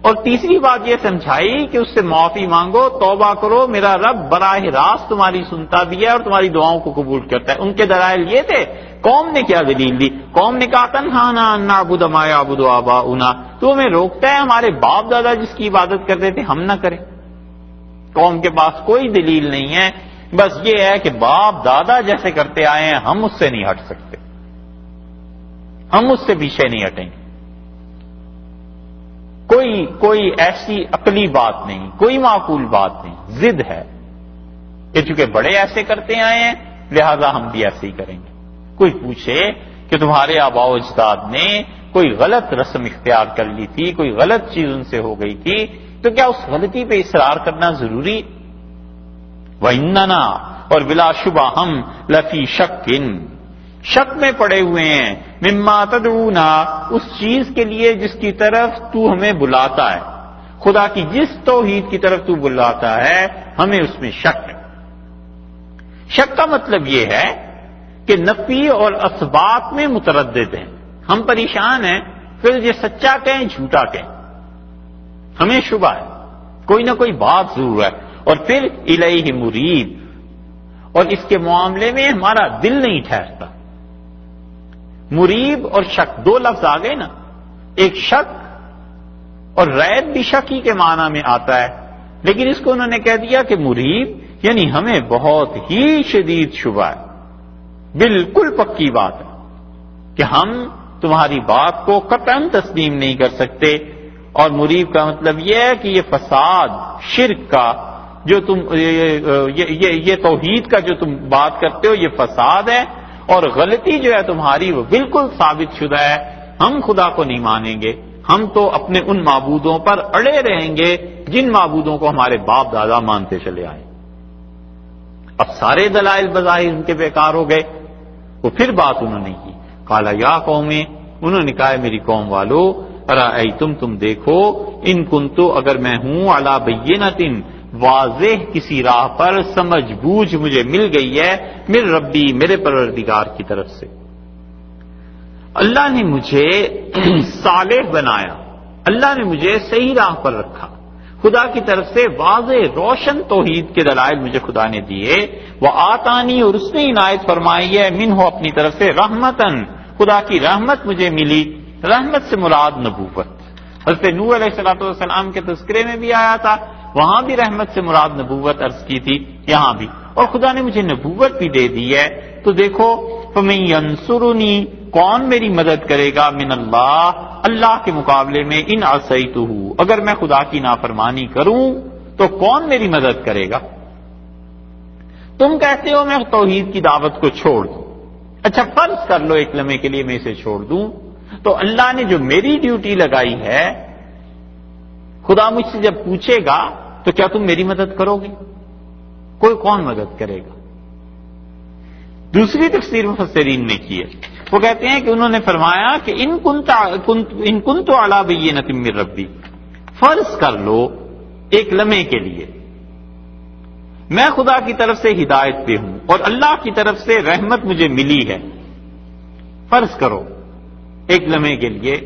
اور تیسری بات یہ سمجھائی کہ اس سے معافی مانگو، توبہ کرو، میرا رب براہ راست تمہاری سنتا بھی ہے اور تمہاری دعاؤں کو قبول کرتا ہے۔ ان کے دلائل یہ تھے۔ قوم نے کیا دلیل دی؟ قوم نے کہا تنہانا ان نعبد ما یعبد آباؤنا، تو ہمیں روکتا ہے ہمارے باپ دادا جس کی عبادت کرتے تھے ہم نہ کریں۔ قوم کے پاس کوئی دلیل نہیں ہے، بس یہ ہے کہ باپ دادا جیسے کرتے آئے ہیں ہم اس سے نہیں ہٹ سکتے، ہم اس سے پیچھے نہیں ہٹیں گے۔ کوئی ایسی عقلی بات نہیں، کوئی معقول بات نہیں، ضد ہے کہ چونکہ بڑے ایسے کرتے آئے ہیں لہذا ہم بھی ایسے ہی کریں گے۔ کوئی پوچھے کہ تمہارے آباء و اجداد نے کوئی غلط رسم اختیار کر لی تھی، کوئی غلط چیز ان سے ہو گئی تھی، تو کیا اس غلطی پہ اصرار کرنا ضروری؟ وَإِنَّنَا، اور بلا شبہ ہم لفی شک میں پڑے ہوئے ہیں، مما تدعونا، اس چیز کے لیے جس کی طرف تو ہمیں بلاتا ہے، خدا کی جس توحید کی طرف تو بلاتا ہے ہمیں اس میں شک ہے۔ شک کا مطلب یہ ہے کہ نفی اور اثبات میں متردد ہیں، ہم پریشان ہیں، پھر یہ سچا کہیں جھوٹا کہیں، ہمیں شبہ ہے، کوئی نہ کوئی بات ضرور ہے، اور پھر الیہ مریب، اور اس کے معاملے میں ہمارا دل نہیں ٹھہرتا۔ مریب اور شک دو لفظ آ گئے نا، ایک شک اور ریب بھی شک ہی کے معنی میں آتا ہے، لیکن اس کو انہوں نے کہہ دیا کہ مریب، یعنی ہمیں بہت ہی شدید شبہ ہے، بالکل پکی بات ہے کہ ہم تمہاری بات کو قطعاً تسلیم نہیں کر سکتے۔ اور مریب کا مطلب یہ ہے کہ یہ فساد شرک کا جو تم یہ توحید کا جو تم بات کرتے ہو یہ فساد ہے، اور غلطی جو ہے تمہاری وہ بالکل ثابت شدہ ہے، ہم خدا کو نہیں مانیں گے، ہم تو اپنے ان معبودوں پر اڑے رہیں گے جن معبودوں کو ہمارے باپ دادا مانتے چلے آئے۔ اب سارے دلائل بظاہر ان کے بیکار ہو گئے، وہ پھر بات انہوں نے کی، قالا یا قوم، انہوں نے کہا میری قوم والو، ارأیتم، تم دیکھو، ان کنتو، اگر میں ہوں، علی بینۃ، واضح کسی راہ پر، سمجھ بوجھ مجھے مل گئی ہے، من ربی، میرے پروردگار کی طرف سے، اللہ نے مجھے صالح بنایا، اللہ نے مجھے صحیح راہ پر رکھا، خدا کی طرف سے واضح روشن توحید کے دلائل مجھے خدا نے دیے، وآتانی، اور اس نے عنایت فرمائی ہے، منہ، اپنی طرف سے، رحمتن، خدا کی رحمت مجھے ملی، رحمت سے مراد نبوت، حضرت نوح علیہ السلام کے تذکرے میں بھی آیا تھا، وہاں بھی رحمت سے مراد نبوت عرض کی تھی، یہاں بھی، اور خدا نے مجھے نبوت بھی دے دی ہے، تو دیکھو، فَمَن يَنصُرُنِي، کون میری مدد کرے گا، من اللہ، اللہ کے مقابلے میں، ان عصیتہ، اگر میں خدا کی نافرمانی کروں تو کون میری مدد کرے گا؟ تم کہتے ہو میں توحید کی دعوت کو چھوڑ دوں، اچھا فرض کر لو ایک لمحے کے لیے میں اسے چھوڑ دوں، تو اللہ نے جو میری ڈیوٹی لگائی ہے، خدا مجھ سے جب پوچھے گا تو کیا تم میری مدد کرو گے؟ کون مدد کرے گا؟ دوسری تفسیر مفسرین نے کی ہے، وہ کہتے ہیں کہ انہوں نے فرمایا کہ ان کنت علی بینۃ من ربی، فرض کر لو ایک لمحے کے لیے میں خدا کی طرف سے ہدایت پہ ہوں اور اللہ کی طرف سے رحمت مجھے ملی ہے، فرض کرو ایک لمحے کے لیے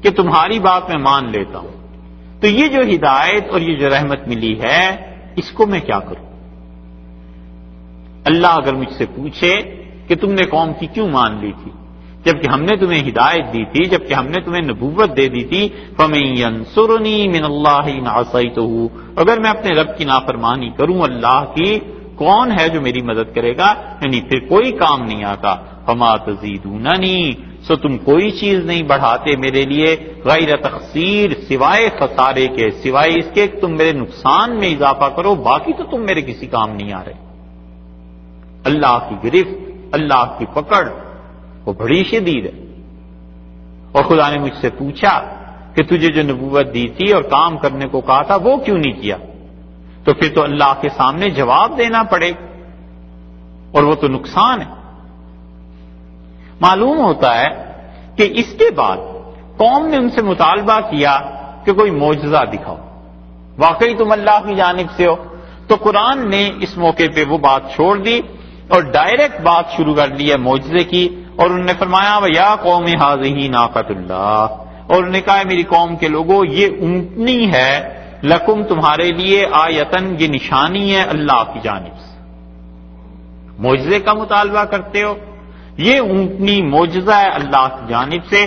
کہ تمہاری بات میں مان لیتا ہوں، تو یہ جو ہدایت اور یہ جو رحمت ملی ہے اس کو میں کیا کروں؟ اللہ اگر مجھ سے پوچھے کہ تم نے قوم کی کیوں مان لی تھی جبکہ ہم نے تمہیں ہدایت دی تھی، جبکہ ہم نے تمہیں نبوت دے دی تھی، فَمَن يَنصُرُنِي مِنَ اللَّهِ إِنْ عَصَيْتُهُ، اگر میں اپنے رب کی نافرمانی کروں اللہ کی، کون ہے جو میری مدد کرے گا؟ یعنی پھر کوئی کام نہیں آتا، فَمَا تَزِيدُونَنِي، سو تم کوئی چیز نہیں بڑھاتے میرے لیے، غیر تقصیر، سوائے خسارے کے، سوائے اس کے کہ تم میرے نقصان میں اضافہ کرو، باقی تو تم میرے کسی کام نہیں آ رہے۔ اللہ کی گرفت، اللہ کی پکڑ وہ بڑی شدید ہے، اور خدا نے مجھ سے پوچھا کہ تجھے جو نبوت دی تھی اور کام کرنے کو کہا تھا وہ کیوں نہیں کیا، تو پھر تو اللہ کے سامنے جواب دینا پڑے، اور وہ تو نقصان ہے۔ معلوم ہوتا ہے کہ اس کے بعد قوم نے ان سے مطالبہ کیا کہ کوئی معجزہ دکھاؤ، واقعی تم اللہ کی جانب سے ہو؟ تو قرآن نے اس موقع پہ وہ بات چھوڑ دی اور ڈائریکٹ بات شروع کر دی ہے معجزے کی، اور انہوں نے فرمایا یا قوم ھذہ ناقۃ اللہ، اور انہوں نے کہا میری قوم کے لوگوں یہ اونٹنی ہے، لکم تمہارے لیے، آیتن یہ نشانی ہے اللہ کی جانب سے، معجزے کا مطالبہ کرتے ہو، یہ اونٹنی معجزہ ہے اللہ کی جانب سے۔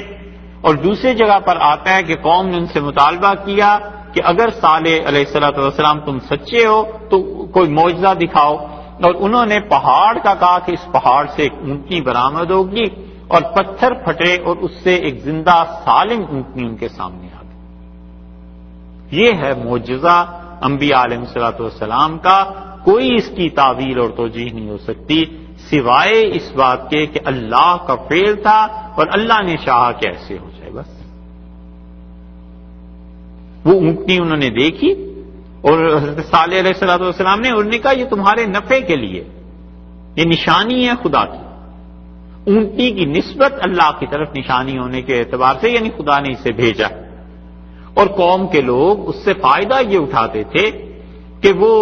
اور دوسری جگہ پر آتا ہے کہ قوم نے ان سے مطالبہ کیا کہ اگر صالح علیہ السلام تم سچے ہو تو کوئی معجزہ دکھاؤ، اور انہوں نے پہاڑ کا کہا کہ اس پہاڑ سے ایک اونٹنی برآمد ہوگی، اور پتھر پھٹے اور اس سے ایک زندہ سالم اونٹنی ان کے سامنے آ گئی۔ یہ ہے معجزہ انبیاء علیہ السلام کا، کوئی اس کی تعویل اور توجیہ نہیں ہو سکتی سوائے اس بات کے کہ اللہ کا فعل تھا اور اللہ نے چاہا کہ ایسے ہو جائے بس۔ وہ اونٹنی انہوں نے دیکھی اور حضرت صالح علیہ السلام نے انہوں نے کہا یہ تمہارے نفع کے لیے، یہ نشانی ہے خدا کی۔ اونٹنی کی نسبت اللہ کی طرف نشانی ہونے کے اعتبار سے، یعنی خدا نے اسے بھیجا، اور قوم کے لوگ اس سے فائدہ یہ اٹھاتے تھے کہ وہ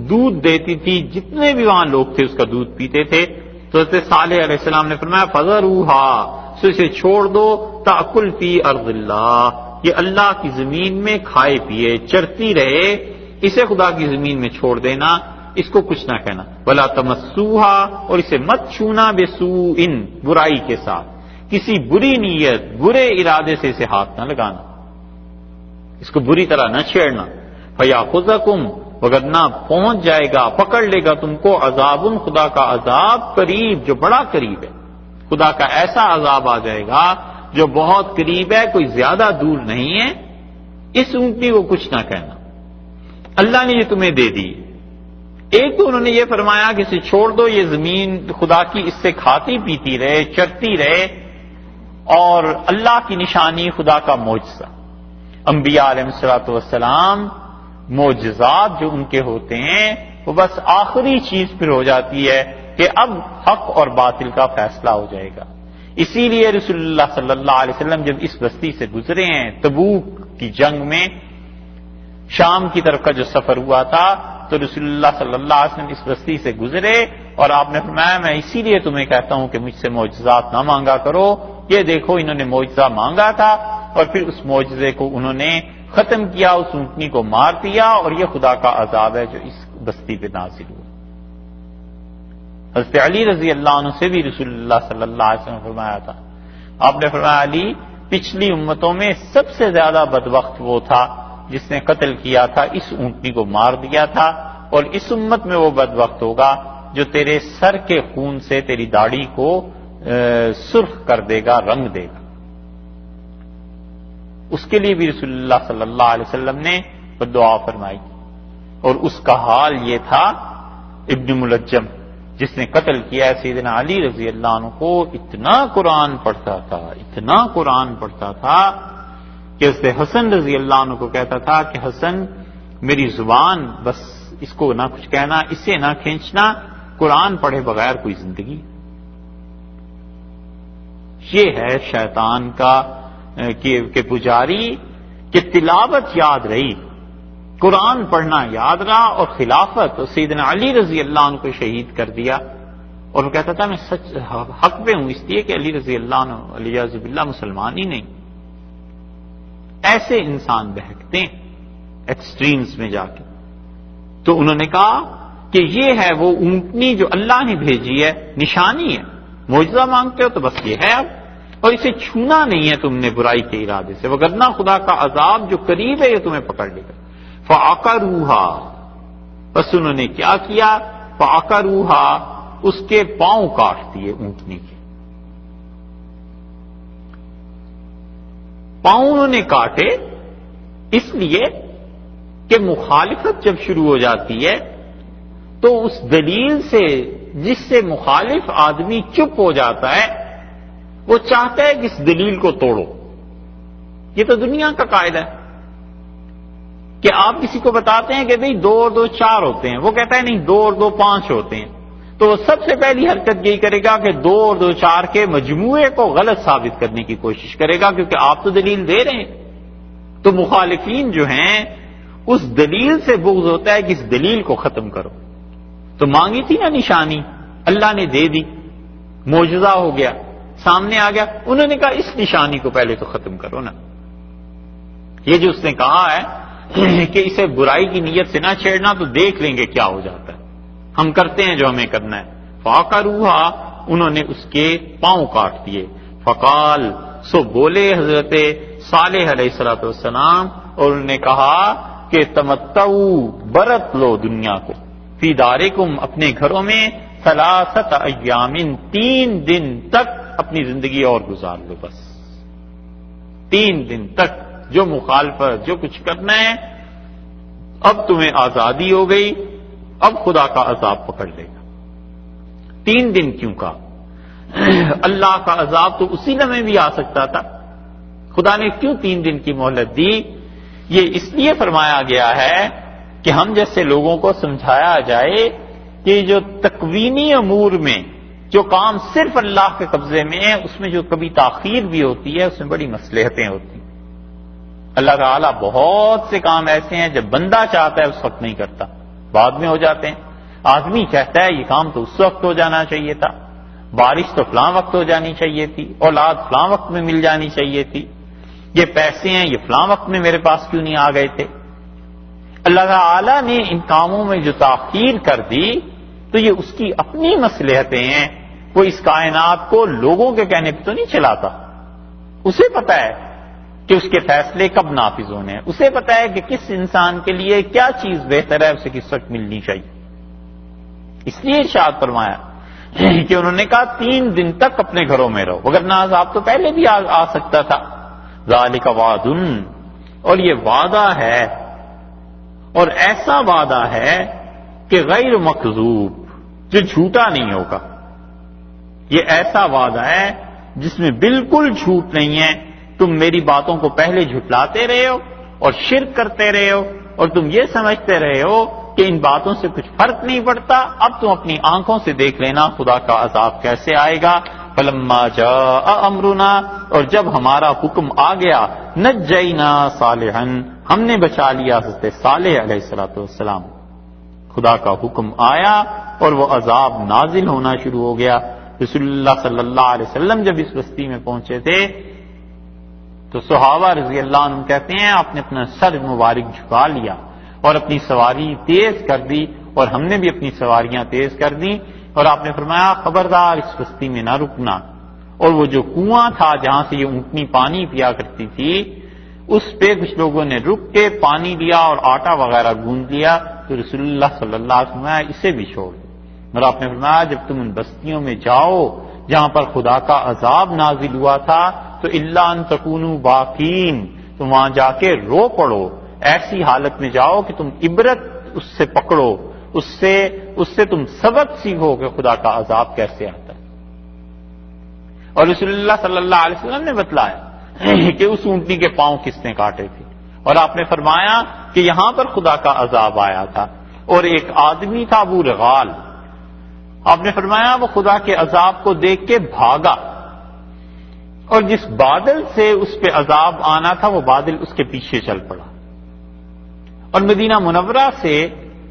دودھ دیتی تھی، جتنے بھی وہاں لوگ تھے اس کا دودھ پیتے تھے۔ تو حضرت صالح علیہ السلام نے فرمایا فذروھا، سو اسے چھوڑ دو، تأکل فی ارض اللہ، یہ اللہ کی زمین میں کھائے پیے چرتی رہے، اسے خدا کی زمین میں چھوڑ دینا، اس کو کچھ نہ کہنا، ولا تمسوھا، اور اسے مت چھونا، بسوء، برائی کے ساتھ، کسی بری نیت برے ارادے سے اسے ہاتھ نہ لگانا، اس کو بری طرح نہ چھیڑنا، فیاخذکم، وگرنہ پہنچ جائے گا، پکڑ لے گا تم کو، عذاب، خدا کا عذاب، قریب، جو بڑا قریب ہے، خدا کا ایسا عذاب آ جائے گا جو بہت قریب ہے، کوئی زیادہ دور نہیں ہے۔ اس اونٹنی کو کچھ نہ کہنا، اللہ نے یہ تمہیں دے دی۔ ایک تو انہوں نے یہ فرمایا کہ اسے چھوڑ دو، یہ زمین خدا کی، اس سے کھاتی پیتی رہے، چرتی رہے، اور اللہ کی نشانی خدا کا معجزہ۔ انبیاء علیہ السلام معجزات جو ان کے ہوتے ہیں وہ بس آخری چیز پھر ہو جاتی ہے کہ اب حق اور باطل کا فیصلہ ہو جائے گا۔ اسی لیے رسول اللہ صلی اللہ علیہ وسلم جب اس بستی سے گزرے ہیں تبوک کی جنگ میں، شام کی طرف کا جو سفر ہوا تھا، تو رسول اللہ صلی اللہ علیہ وسلم اس بستی سے گزرے اور آپ نے فرمایا میں اسی لیے تمہیں کہتا ہوں کہ مجھ سے معجزات نہ مانگا کرو، یہ دیکھو انہوں نے معجزہ مانگا تھا اور پھر اس معجزے کو انہوں نے ختم کیا، اس اونٹنی کو مار دیا، اور یہ خدا کا عذاب ہے جو اس بستی پہ نازل ہوا۔ حضرت علی رضی اللہ عنہ سے بھی رسول اللہ صلی اللہ علیہ وسلم نے فرمایا تھا، آپ نے فرمایا علی پچھلی امتوں میں سب سے زیادہ بدبخت وہ تھا جس نے قتل کیا تھا، اس اونٹنی کو مار دیا تھا، اور اس امت میں وہ بدبخت ہوگا جو تیرے سر کے خون سے تیری داڑھی کو سرخ کر دے گا، رنگ دے گا۔ اس کے لیے بھی رسول اللہ صلی اللہ علیہ وسلم نے دعا فرمائی، اور اس کا حال یہ تھا ابن ملجم جس نے قتل کیا ہے سیدنا علی رضی اللہ عنہ کو، اتنا قرآن پڑھتا تھا، اتنا قرآن پڑھتا تھا کہ حضرت حسن رضی اللہ عنہ کو کہتا تھا کہ حسن میری زبان بس اس کو نہ کچھ کہنا، اسے نہ کھینچنا، قرآن پڑھے بغیر کوئی زندگی۔ یہ ہے شیطان کا کہ پجاری کہ تلاوت یاد رہی، قرآن پڑھنا یاد رہا، اور خلافت، اور سیدنا علی رضی اللہ عنہ کو شہید کر دیا، اور وہ کہتا تھا میں سچ حق پہ ہوں، اس لیے کہ علی رضی اللہ عنہ علیہ باللہ مسلمان ہی نہیں۔ ایسے انسان بہکتے ہیں ایکسٹریمز میں جا کے۔ تو انہوں نے کہا کہ یہ ہے وہ اونٹنی جو اللہ نے بھیجی ہے، نشانی ہے، معجزہ مانگتے ہو تو بس یہ ہے اب، اور اسے چھونا نہیں ہے تم نے برائی کے ارادے سے، وگرنہ خدا کا عذاب جو قریب ہے یہ تمہیں پکڑ لے گا۔ فعقروھا، بس انہوں نے کیا کیا، فعقروھا، اس کے پاؤں کاٹ دیے اونٹنی کے، پاؤں انہوں نے کاٹے، اس لیے کہ مخالفت جب شروع ہو جاتی ہے تو اس دلیل سے جس سے مخالف آدمی چپ ہو جاتا ہے وہ چاہتا ہے کہ اس دلیل کو توڑو۔ یہ تو دنیا کا قاعدہ ہے کہ آپ کسی کو بتاتے ہیں کہ بھئی 2 اور 2 4 ہوتے ہیں، وہ کہتا ہے نہیں 2 اور 2 5 ہوتے ہیں، تو وہ سب سے پہلی حرکت یہی کرے گا کہ 2 اور 2 4 کے مجموعے کو غلط ثابت کرنے کی کوشش کرے گا، کیونکہ آپ تو دلیل دے رہے ہیں۔ تو مخالفین جو ہیں اس دلیل سے بغض ہوتا ہے کہ اس دلیل کو ختم کرو. تو مانگی تھی نا نشانی، اللہ نے دے دی، معجزہ ہو گیا، سامنے آ گیا. انہوں نے کہا اس نشانی کو پہلے تو ختم کرو نا. یہ جو اس نے کہا ہے کہ اسے برائی کی نیت سے نہ چھیڑنا تو دیکھ لیں گے کیا ہو جاتا ہے، ہم کرتے ہیں جو ہمیں کرنا ہے. فَعَقَرُوهَا، انہوں نے اس کے پاؤں کاٹ دیے. فقال، سو بولے حضرت صالح علیہ السلام اور انہوں نے کہا کہ تمتعوا، برت لو دنیا کو، فی دارکم، اپنے گھروں میں، 3 ایام، 3 دن تک اپنی زندگی اور گزار لو. بس 3 دن تک جو مخالفت، جو کچھ کرنا ہے، اب تمہیں آزادی ہو گئی، اب خدا کا عذاب پکڑ لے گا. 3 دن کیوں کا؟ اللہ کا عذاب تو اسی لمحے بھی آ سکتا تھا. خدا نے کیوں 3 دن کی مہلت دی؟ یہ اس لیے فرمایا گیا ہے کہ ہم جیسے لوگوں کو سمجھایا جائے کہ جو تکوینی امور میں جو کام صرف اللہ کے قبضے میں ہے، اس میں جو کبھی تاخیر بھی ہوتی ہے، اس میں بڑی مصلحتیں ہوتی ہیں. اللہ تعالیٰ بہت سے کام ایسے ہیں جب بندہ چاہتا ہے اس وقت نہیں کرتا، بعد میں ہو جاتے ہیں. آدمی کہتا ہے یہ کام تو اس وقت ہو جانا چاہیے تھا، بارش تو فلاں وقت ہو جانی چاہیے تھی، اولاد فلاں وقت میں مل جانی چاہیے تھی، یہ پیسے ہیں یہ فلاں وقت میں میرے پاس کیوں نہیں آ گئے تھے. اللہ تعالیٰ نے ان کاموں میں جو تاخیر کر دی تو یہ اس کی اپنی مصلحتیں ہیں. وہ اس کائنات کو لوگوں کے کہنے پہ تو نہیں چلاتا. اسے پتا ہے کہ اس کے فیصلے کب نافذ ہونے ہیں، اسے پتا ہے کہ کس انسان کے لیے کیا چیز بہتر ہے، اسے کس وقت ملنی چاہیے. اس لیے ارشاد فرمایا کہ انہوں نے کہا 3 دن تک اپنے گھروں میں رہو، وگرنہ عذاب تو پہلے بھی آ سکتا تھا. ذالک وعد، اور یہ وعدہ ہے، اور ایسا وعدہ ہے کہ غیر مکذوب، جو جھوٹا نہیں ہوگا. یہ ایسا وعدہ ہے جس میں بالکل جھوٹ نہیں ہے. تم میری باتوں کو پہلے جھٹلاتے رہے ہو اور شرک کرتے رہے ہو، اور تم یہ سمجھتے رہے ہو کہ ان باتوں سے کچھ فرق نہیں پڑتا. اب تم اپنی آنکھوں سے دیکھ لینا خدا کا عذاب کیسے آئے گا. فلما جاء امرنا، اور جب ہمارا حکم آ گیا، نجینا صالحا، ہم نے بچا لیا حضرت صالح علیہ السلام. خدا کا حکم آیا اور وہ عذاب نازل ہونا شروع ہو گیا. رسول اللہ صلی اللہ علیہ وسلم جب اس بستی میں پہنچے تھے تو صحابہ رضی اللہ عنہ کہتے ہیں آپ نے اپنا سر مبارک جھکا لیا اور اپنی سواری تیز کر دی، اور ہم نے بھی اپنی سواریاں تیز کر دیں، اور آپ نے فرمایا خبردار اس بستی میں نہ رکنا. اور وہ جو کنواں تھا جہاں سے یہ اونٹنی پانی پیا کرتی تھی، اس پہ کچھ لوگوں نے رک کے پانی لیا اور آٹا وغیرہ گوندھ لیا. تو رسول اللہ صلی اللہ علیہ وسلم اسے بھی چھوڑ دو. اور آپ نے فرمایا جب تم ان بستیوں میں جاؤ جہاں پر خدا کا عذاب نازل ہوا تھا تو الا ان تکونوا باقین، تم وہاں جا کے رو پڑو، ایسی حالت میں جاؤ کہ تم عبرت اس سے پکڑو، اس سے تم سبق سیکھو کہ خدا کا عذاب کیسے آتا ہے. اور رسول اللہ صلی اللہ علیہ وسلم نے بتلایا کہ اس اونٹنی کے پاؤں کس نے کاٹے تھے، اور آپ نے فرمایا کہ یہاں پر خدا کا عذاب آیا تھا. اور ایک آدمی تھا ابو رغال، آپ نے فرمایا وہ خدا کے عذاب کو دیکھ کے بھاگا، اور جس بادل سے اس پہ عذاب آنا تھا وہ بادل اس کے پیچھے چل پڑا. اور مدینہ منورہ سے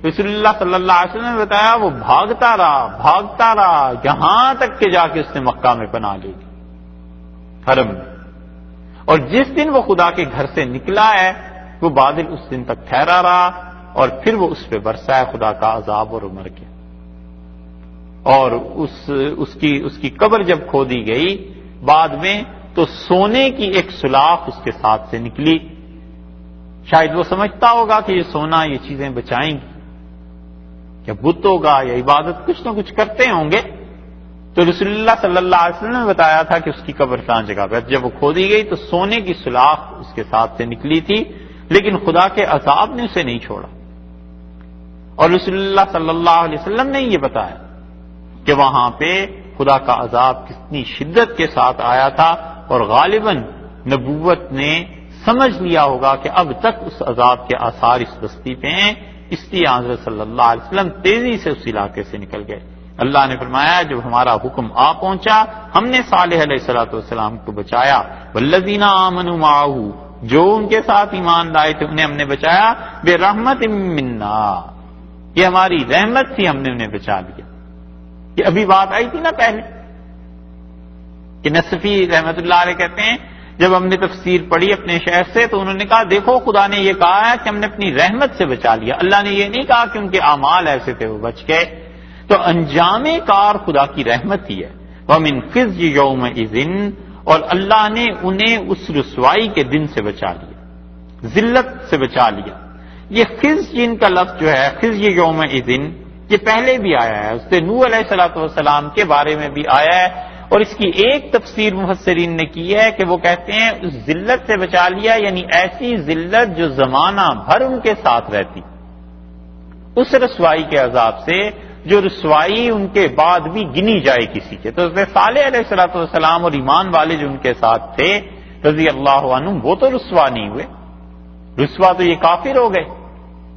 رسول اللہ صلی اللہ علیہ وسلم نے بتایا وہ بھاگتا رہا یہاں تک کہ جا کے اس نے مکہ میں پناہ لی حرم میں. اور جس دن وہ خدا کے گھر سے نکلا ہے وہ بادل اس دن تک ٹھہرا رہا، اور پھر وہ اس پہ برسا ہے خدا کا عذاب اور مر گیا. اور اس کی قبر جب کھودی گئی بعد میں تو سونے کی ایک سلاخ اس کے ساتھ سے نکلی. شاید وہ سمجھتا ہوگا کہ یہ سونا یہ چیزیں بچائیں گی، یا بت ہوگا یا عبادت کچھ نہ کچھ کرتے ہوں گے. تو رسول اللہ صلی اللہ علیہ وسلم نے بتایا تھا کہ اس کی قبر فلاں جگہ پہ. جب وہ کھودی گئی تو سونے کی سلاخ اس کے ساتھ سے نکلی تھی، لیکن خدا کے عذاب نے اسے نہیں چھوڑا. اور رسول اللہ صلی اللہ علیہ وسلم نے یہ بتایا کہ وہاں پہ خدا کا عذاب کتنی شدت کے ساتھ آیا تھا، اور غالباً نبوت نے سمجھ لیا ہوگا کہ اب تک اس عذاب کے آثار اس بستی پہ ہیں، اس لیے حضرت صلی اللہ علیہ وسلم تیزی سے اس علاقے سے نکل گئے. اللہ نے فرمایا جب ہمارا حکم آ پہنچا ہم نے صالح علیہ السلام کو بچایا. والذین آمنوا معہ، جو ان کے ساتھ ایمان لائے تھے انہیں ہم نے بچایا. برحمت منا، یہ ہماری رحمت تھی، ہم نے انہیں بچا لیا. یہ ابھی بات آئی تھی نا پہلے کہ نصفی رحمت اللہ علیہ کہتے ہیں جب ہم نے تفسیر پڑھی اپنے شیخ سے تو انہوں نے کہا دیکھو خدا نے یہ کہا ہے کہ ہم نے اپنی رحمت سے بچا لیا، اللہ نے یہ نہیں کہا کہ ان کے اعمال ایسے تھے وہ بچ گئے. تو انجام کار خدا کی رحمت ہی ہے. وَمِنْ خِزْيِ يَوْمَئِذٍ، اور اللہ نے انہیں اس رسوائی کے دن سے بچا لیا، ذلت سے بچا لیا. یہ خزي کا لفظ جو ہے خزي يومئذ یہ پہلے بھی آیا ہے، اس سے نوح علیہ السلام کے بارے میں بھی آیا ہے. اور اس کی ایک تفسیر مفسرین نے کی ہے کہ وہ کہتے ہیں اس ذلت سے بچا لیا یعنی ایسی ذلت جو زمانہ بھر ان کے ساتھ رہتی، اس رسوائی کے عذاب سے جو رسوائی ان کے بعد بھی گنی جائے کسی کے. تو صالح علیہ السلام اور ایمان والے جو ان کے ساتھ تھے رضی اللہ عنہم وہ تو رسوا نہیں ہوئے، رسوا تو یہ کافر ہو گئے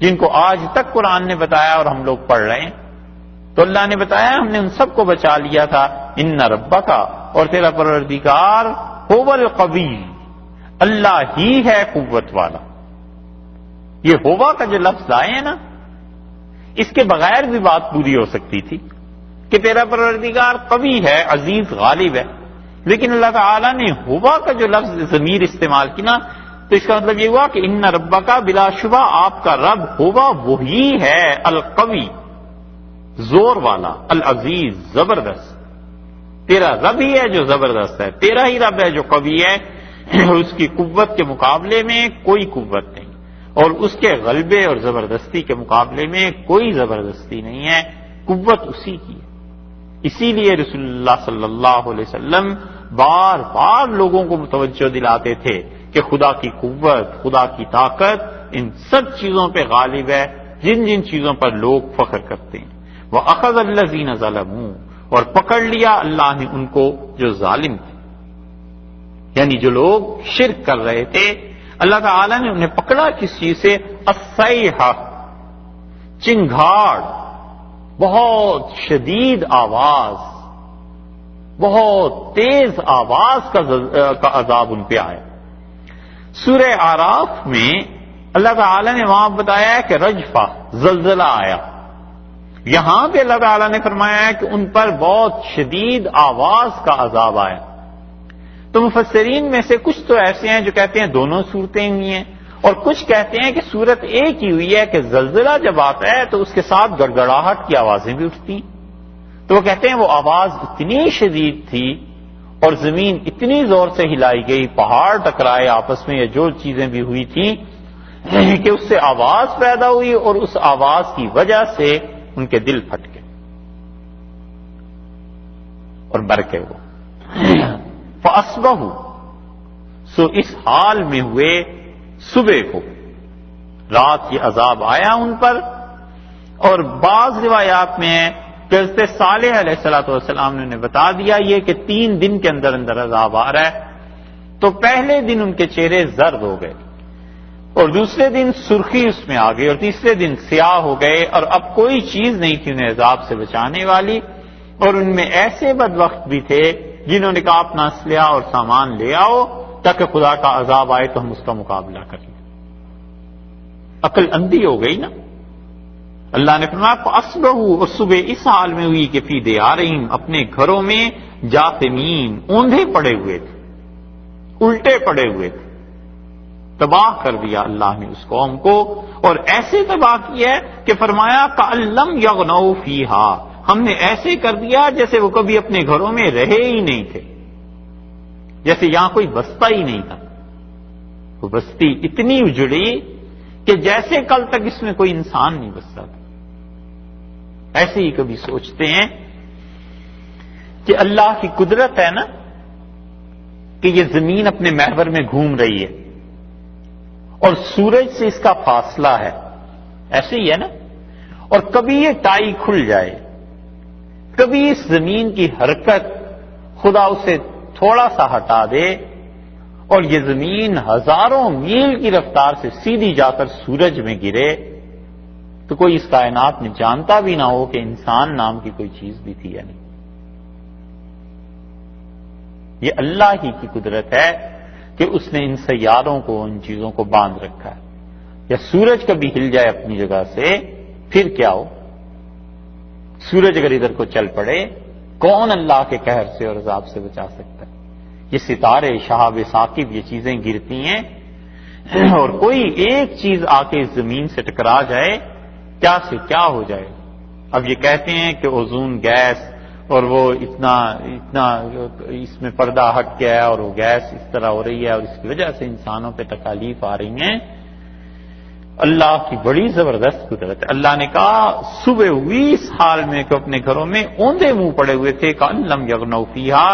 جن کو آج تک قرآن نے بتایا اور ہم لوگ پڑھ رہے ہیں. تو اللہ نے بتایا ہم نے ان سب کو بچا لیا تھا. ان ربک، اور تیرا پروردگار هو القوی، اللہ ہی ہے قوت والا. یہ ہوا کا جو لفظ آئے ہیں نا اس کے بغیر بھی بات پوری ہو سکتی تھی کہ تیرا پروردگار قوی ہے، عزیز غالب ہے، لیکن اللہ تعالیٰ نے ہوا کا جو لفظ ضمیر استعمال کی نا تو اس کا مطلب یہ ہوا کہ ان ربک بلا شبہ آپ کا رب ہوا وہی ہے القوی، زور والا، العزیز زبردست. تیرا رب ہی ہے جو زبردست ہے، تیرا ہی رب ہے جو قوی ہے، اس کی قوت کے مقابلے میں کوئی قوت نہیں، اور اس کے غلبے اور زبردستی کے مقابلے میں کوئی زبردستی نہیں ہے، قوت اسی کی ہے. اسی لیے رسول اللہ صلی اللہ علیہ وسلم بار بار لوگوں کو متوجہ دلاتے تھے کہ خدا کی قوت، خدا کی طاقت ان سب چیزوں پہ غالب ہے جن جن چیزوں پر لوگ فخر کرتے ہیں. وَأَخَذَ الَّذِينَ ظَلَمُوا، اور پکڑ لیا اللہ نے ان کو جو ظالم تھے، یعنی جو لوگ شرک کر رہے تھے اللہ تعالیٰ نے انہیں پکڑا کس چیز سے؟ الصیحہ، چنگھاڑ، بہت شدید آواز، بہت تیز آواز کا عذاب ان پہ آیا. سورہ اعراف میں اللہ تعالیٰ نے وہاں بتایا ہے کہ رجفہ، زلزلہ آیا. یہاں پہ اللہ تعالیٰ نے فرمایا ہے کہ ان پر بہت شدید آواز کا عذاب آیا. تو مفسرین میں سے کچھ تو ایسے ہیں جو کہتے ہیں دونوں صورتیں ہوئی ہیں، اور کچھ کہتے ہیں کہ صورت ایک ہی ہوئی ہے کہ زلزلہ جب آتا ہے تو اس کے ساتھ گڑگڑاہٹ کی آوازیں بھی اٹھتی ہیں. تو وہ کہتے ہیں وہ آواز اتنی شدید تھی اور زمین اتنی زور سے ہلائی گئی، پہاڑ ٹکرائے آپس میں، یا جو چیزیں بھی ہوئی تھیں کہ اس سے آواز پیدا ہوئی اور اس آواز کی وجہ سے ان کے دل پھٹ گئے اور مر گئے وہ. فَأَصْبَحُوا، سو اس حال میں ہوئے صبح کو، رات یہ عذاب آیا ان پر. اور بعض روایات میں ہے کہ حضرت صالح علیہ السلام نے انہیں بتا دیا یہ کہ 3 دن کے اندر اندر عذاب آ رہا ہے. تو پہلے دن ان کے چہرے زرد ہو گئے، اور دوسرے دن سرخی اس میں آ گئی، اور تیسرے دن سیاہ ہو گئے، اور اب کوئی چیز نہیں تھی انہیں عذاب سے بچانے والی. اور ان میں ایسے بدبخت بھی تھے جنہوں نے کہا اپنا اسلحہ اور سامان لے آؤ تاکہ خدا کا عذاب آئے تو ہم اس کا مقابلہ کر لیں. عقل اندھی ہو گئی نا. اللہ نے فرمایا فَأَصْبَحُوا، اور صبح اس حال میں ہوئی کہ فِي دِيَارِهِمْ، اپنے گھروں میں، جاثمین، اوندھے پڑے ہوئے تھے، الٹے پڑے ہوئے تھے. تباہ کر دیا اللہ نے اس قوم کو، اور ایسے تباہ کیا کہ فرمایا کَأَن لَّمْ يَغْنَوْا فِيهَا، ہم نے ایسے کر دیا جیسے وہ کبھی اپنے گھروں میں رہے ہی نہیں تھے، جیسے یہاں کوئی بستا ہی نہیں تھا. وہ بستی اتنی اجڑی کہ جیسے کل تک اس میں کوئی انسان نہیں بستا تھا. ایسے ہی کبھی سوچتے ہیں کہ اللہ کی قدرت ہے نا کہ یہ زمین اپنے محور میں گھوم رہی ہے اور سورج سے اس کا فاصلہ ہے، ایسے ہی ہے نا. اور کبھی یہ ٹائی کھل جائے، کبھی اس زمین کی حرکت خدا اسے تھوڑا سا ہٹا دے اور یہ زمین ہزاروں میل کی رفتار سے سیدھی جا کر سورج میں گرے، تو کوئی اس کائنات میں جانتا بھی نہ ہو کہ انسان نام کی کوئی چیز بھی تھی یا نہیں. یہ اللہ ہی کی قدرت ہے کہ اس نے ان سیاروں کو، ان چیزوں کو باندھ رکھا ہے. یا سورج کبھی ہل جائے اپنی جگہ سے پھر کیا ہو؟ سورج اگر ادھر کو چل پڑے کون اللہ کے قہر سے اور عذاب سے بچا سکتا ہے؟ یہ ستارے، شہاب ثاقب، یہ چیزیں گرتی ہیں اور کوئی ایک چیز آ کے زمین سے ٹکرا جائے کیا سے کیا ہو جائے۔ اب یہ کہتے ہیں کہ اوزون گیس اور وہ اتنا اس میں پردہ ہٹ گیا ہے اور وہ گیس اس طرح ہو رہی ہے اور اس کی وجہ سے انسانوں پہ تکالیف آ رہی ہیں۔ اللہ کی بڑی زبردست قدرت ہے۔ اللہ نے کہا صبح ہوئی اس حال میں کہ اپنے گھروں میں اوندے منہ پڑے ہوئے تھے کأن لم یغنوا فیہا،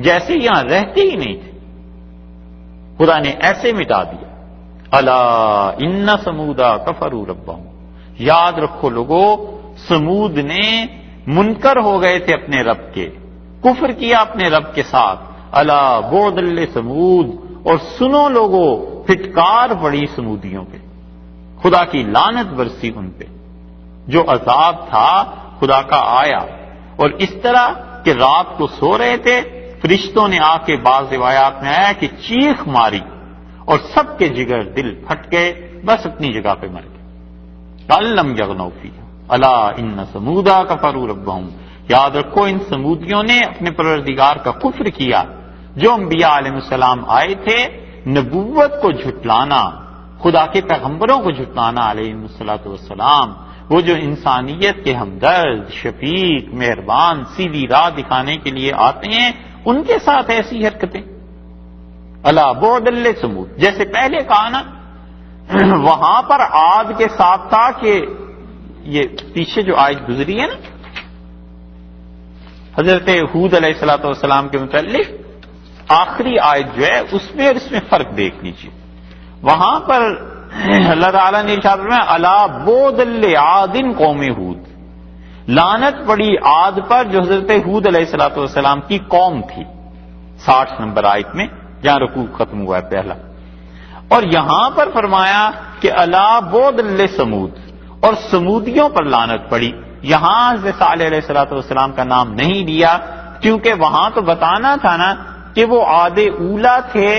جیسے یہاں رہتے ہی نہیں تھے، خدا نے ایسے مٹا دیا۔ الا ان ثمودا کفروا ربہم، یاد رکھو لوگو سمود نے منکر ہو گئے تھے اپنے رب کے، کفر کیا اپنے رب کے ساتھ۔ الا بعدا لثمود، اور سنو لوگو پھٹکار پڑی سمودیوں پہ، خدا کی لعنت برسی ان پہ۔ جو عذاب تھا خدا کا آیا، اور اس طرح کہ رات کو سو رہے تھے، فرشتوں نے آ کے بعض روایات میں آیا کہ چیخ ماری اور سب کے جگر دل پھٹ گئے، بس اپنی جگہ پہ مر گئے۔ کأن لم یغنوا فیہا الا ان ثمودا کفروا ربہم، یاد رکھو ان سمودیوں نے اپنے پروردگار کا کفر کیا۔ جو انبیاء علیہ السلام آئے تھے نبوت کو جھٹلانا، خدا کے پیغمبروں کو جھٹلانا علیہ السلام، وہ جو انسانیت کے ہمدرد، شفیق، مہربان، سیدھی راہ دکھانے کے لیے آتے ہیں، ان کے ساتھ ایسی حرکتیں۔ الا بعدا لثمود، جیسے پہلے کہا نا وہاں پر عاد کے ساتھ تھا کہ یہ پیچھے جو آیت گزری ہے نا حضرت ہود علیہ السلام کے متعلق، آخری آیت جو ہے اس میں اور اس میں فرق دیکھ لیجیے۔ وہاں پر اللہ تعالیٰ نے ارشاد فرمایا الا بعدا لعاد قوم ہود، لعنت پڑی عاد پر جو حضرت ہود علیہ السلام کی قوم تھی، 60 نمبر آیت میں جہاں رکوع ختم ہوا ہے پہلا۔ اور یہاں پر فرمایا کہ الا بعدا لثمود، اور سمودیوں پر لعنت پڑی۔ یہاں حضرت صالح علیہ السلام کا نام نہیں لیا کیونکہ وہاں تو بتانا تھا نا کہ وہ عاد اولا تھے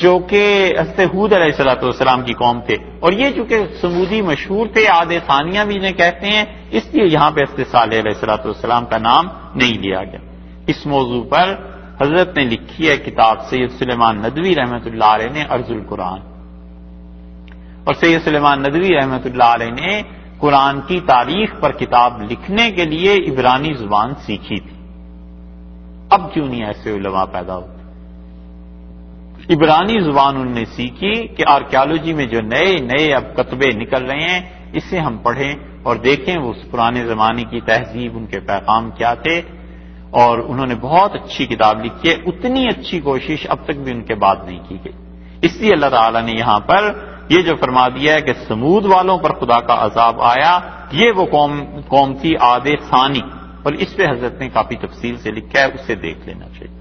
جو کہ حضرت ہود علیہ السلام کی قوم تھے، اور یہ چونکہ سمودی مشہور تھے، عاد ثانیہ بھی انہیں کہتے ہیں، اس لیے یہاں پہ حضرت صالح علیہ السلام کا نام نہیں لیا گیا۔ اس موضوع پر حضرت نے لکھی ہے کتاب سید سلیمان ندوی رحمۃ اللہ علیہ نے ارض القرآن، اور سید سلیمان ندوی رحمۃ اللہ علیہ نے قرآن کی تاریخ پر کتاب لکھنے کے لیے عبرانی زبان سیکھی تھی۔ اب کیوں نہیں ایسے علماء پیدا ہوتے؟ عبرانی زبان انہوں نے سیکھی کہ آرکیالوجی میں جو نئے نئے اب کتبے نکل رہے ہیں اسے ہم پڑھیں اور دیکھیں وہ اس پرانے زمانے کی تہذیب، ان کے پیغام کیا تھے، اور انہوں نے بہت اچھی کتاب لکھی ہے۔ اتنی اچھی کوشش اب تک بھی ان کے بعد نہیں کی گئی، اس لیے اللہ تعالیٰ نے یہاں پر یہ جو فرما دیا ہے کہ سمود والوں پر خدا کا عذاب آیا، یہ وہ قوم تھی عاد ثانی، اور اس پہ حضرت نے کافی تفصیل سے لکھا ہے، اسے دیکھ لینا چاہیے۔